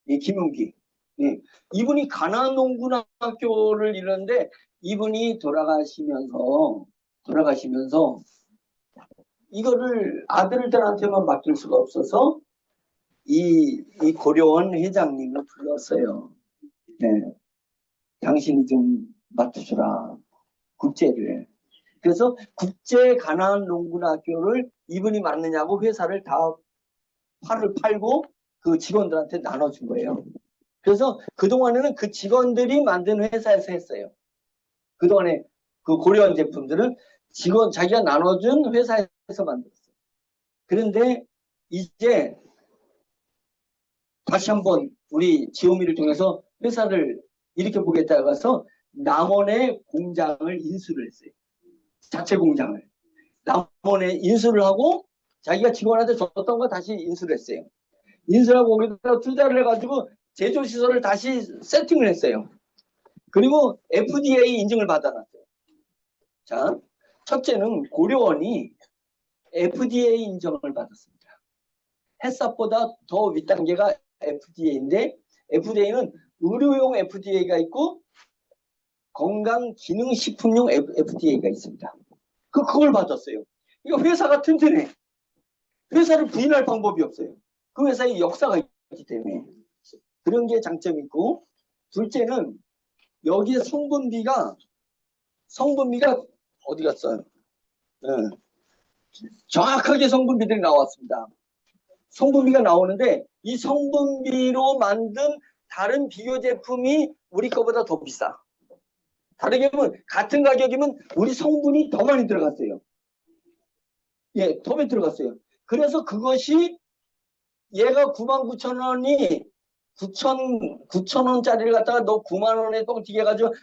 예, 김용기. 예. 이분이 가나안 농군학교를 이뤘는데 이분이 돌아가시면서 이거를 아들들한테만 맡길 수가 없어서 이 고려원 회장님을 불렀어요. 네. 당신이 좀 맡으시라. 국제를. 그래서 국제 가나안 농군학교를 이분이 맡느냐고 회사를 다 팔고 그 직원들한테 나눠준 거예요. 그래서 그동안에는 그 직원들이 만든 회사에서 했어요. 그동안에 그 고려원 제품들은 자기가 나눠준 회사에서 만들었어요. 그런데 이제 다시 한번 우리 지오미를 통해서 회사를 이렇게 보겠다고 해서 남원의 공장을 인수를 했어요. 자체 공장을. 남원에 인수를 하고 자기가 직원한테 줬던 거 다시 인수를 했어요. 인수하고 거기다 투자를 해가지고 제조시설을 다시 세팅을 했어요. 그리고 FDA 인증을 받아놨어요. 자, 첫째는 고려원이 FDA 인정을 받았습니다. 햇삽보다 더 윗단계가 FDA인데 FDA는 의료용 FDA가 있고 건강기능식품용 FDA가 있습니다. 그걸 받았어요. 이거 회사가 튼튼해. 회사를 부인할 방법이 없어요. 그 회사의 역사가 있기 때문에. 그런 게 장점이 있고 둘째는 여기에 성분비가 어디 갔어요? 네. 정확하게 성분비들이 나왔습니다. 성분비가 나오는데 이 성분비로 만든 다른 비교 제품이 우리 거보다 더 비싸. 다르게 보면 같은 가격이면 우리 성분이 더 많이 들어갔어요. 예, 더 많이 들어갔어요. 그래서 그것이 얘가 99,000원이 9,000원짜리를 갖다가 너 9만 원에 똥튀게 해가지고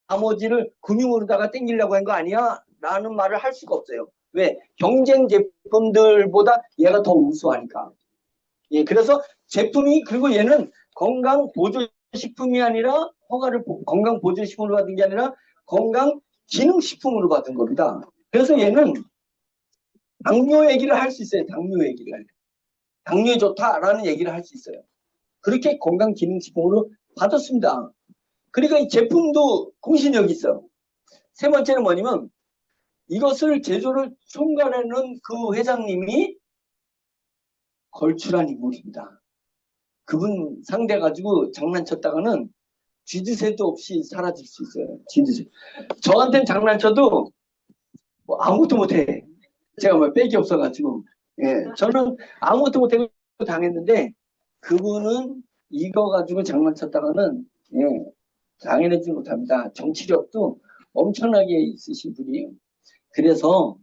나머지를 금융으로다가 땡기려고 한 거 아니야? 라는 말을 할 수가 없어요. 왜? 경쟁 제품들보다 얘가 더 우수하니까. 예, 그래서 제품이, 그리고 얘는 건강 보조식품이 아니라 건강 보조식품으로 받은 게 아니라 건강 기능식품으로 받은 겁니다. 그래서 얘는 당뇨 얘기를 할 수 있어요. 당뇨 얘기를. 당뇨에 좋다라는 얘기를 할 수 있어요. 그렇게 건강 기능식품으로 받았습니다. 그러니까 이 제품도 공신력이 있어. 세 번째는 뭐냐면 이것을 제조를 총괄하는 그 회장님이 걸출한 인물입니다. 그분 상대 가지고 장난쳤다가는 쥐드새도 없이 사라질 수 있어요. 쥐드새. 저한테는 장난쳐도 뭐 아무것도 못해. 제가 뭐 뺄 게 없어가지고. 예, 저는 아무것도 못해 당했는데 그분은 이거 가지고 장난쳤다가는 예, 당해내지 못합니다. 정치력도 엄청나게 있으신 분이에요. 그래서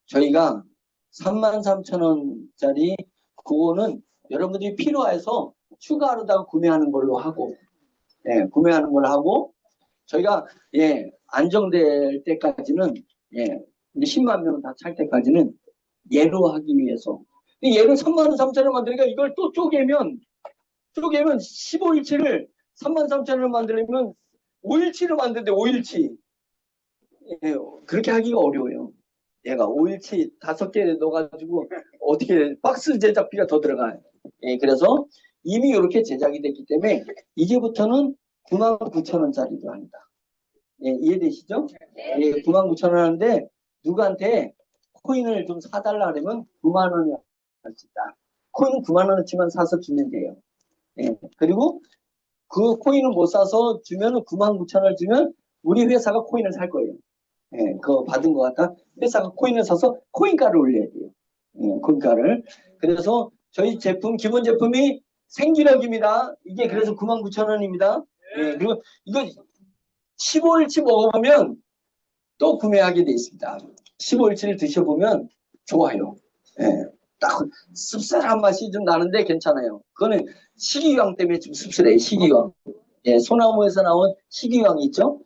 저희가 33,000원짜리 그거는 여러분들이 필요해서 추가로다가 구매하는 걸로 하고, 예, 구매하는 걸로 하고, 저희가, 예, 안정될 때까지는, 예, 이제 10만 명 다 찰 때까지는 예로 하기 위해서. 얘를 33,000원 만드니까 이걸 또 쪼개면 15일치를 33,000원을 만들려면 5일치로 만드는데 5일치. 예, 그렇게 하기가 어려워요. 얘가 5일치 5개 넣어가지고 어떻게 박스 제작비가 더 들어가요. 예, 그래서 이미 이렇게 제작이 됐기 때문에 이제부터는 99,000원짜리도 합니다. 예, 이해되시죠? 예, 99,000원 하는데 누구한테 코인을 좀 사달라 그러면 9만 원이 할 수 있다. 코인은 9만 원어치만 사서 주면 돼요. 예, 그리고 그 코인을 못 사서 주면 99,000원을 주면 우리 회사가 코인을 살 거예요. 예, 그거 받은 것 같아. 회사가 코인을 사서 코인가를 올려야 돼요. 예, 코인가를. 그래서 저희 제품, 기본 제품이 생기력입니다. 이게 그래서 99,000원입니다. 예, 그리고 이거 15일치 먹어보면 또 구매하게 돼 있습니다. 15일치를 드셔보면 좋아요. 예, 딱 씁쓸한 맛이 좀 나는데 괜찮아요. 그거는 식이유황 때문에 좀 씁쓸해요. 식이유황. 예, 소나무에서 나온 식이유황이 있죠.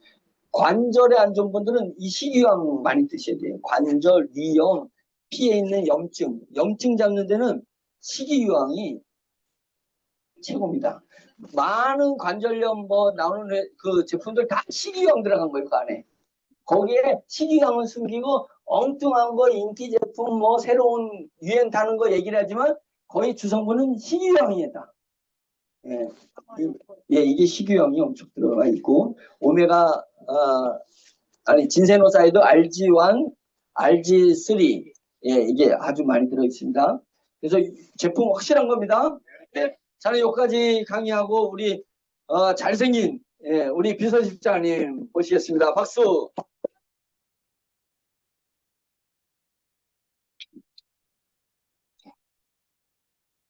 관절에 안 좋은 분들은 이 식이유황 많이 드셔야 돼요. 관절, 위염, 피에 있는 염증 잡는 데는 식이유황이 최고입니다. 많은 관절염 뭐 나오는 그 제품들 다 식이유황 들어간 거예요, 그 안에. 거기에 식이유황을 숨기고 엉뚱한 거 인기 제품 뭐 새로운 유행 타는 거 얘기를 하지만 거의 주성분은 식이유황이다. 예, 예, 이게 식이유황이 엄청 들어가 있고 오메가 진세노사이드 RG1, RG3 예, 이게 아주 많이 들어 있습니다. 그래서 제품 확실한 겁니다. 네, 저는 여기까지 강의하고 우리 잘생긴 예, 우리 비서실장님 모시겠습니다. 박수.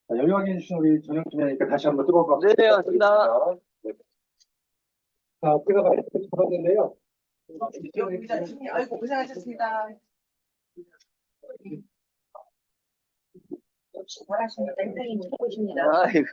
연락해 주신 우리 전영준이니까 다시 한번 뜨거운 박수. 네, 맞습니다. 네. 자, 제가 많이 잡았는데요. 아이고 고생하셨습니다. 역시 잘하십니다. 굉장히 좋으십니다. 아이고.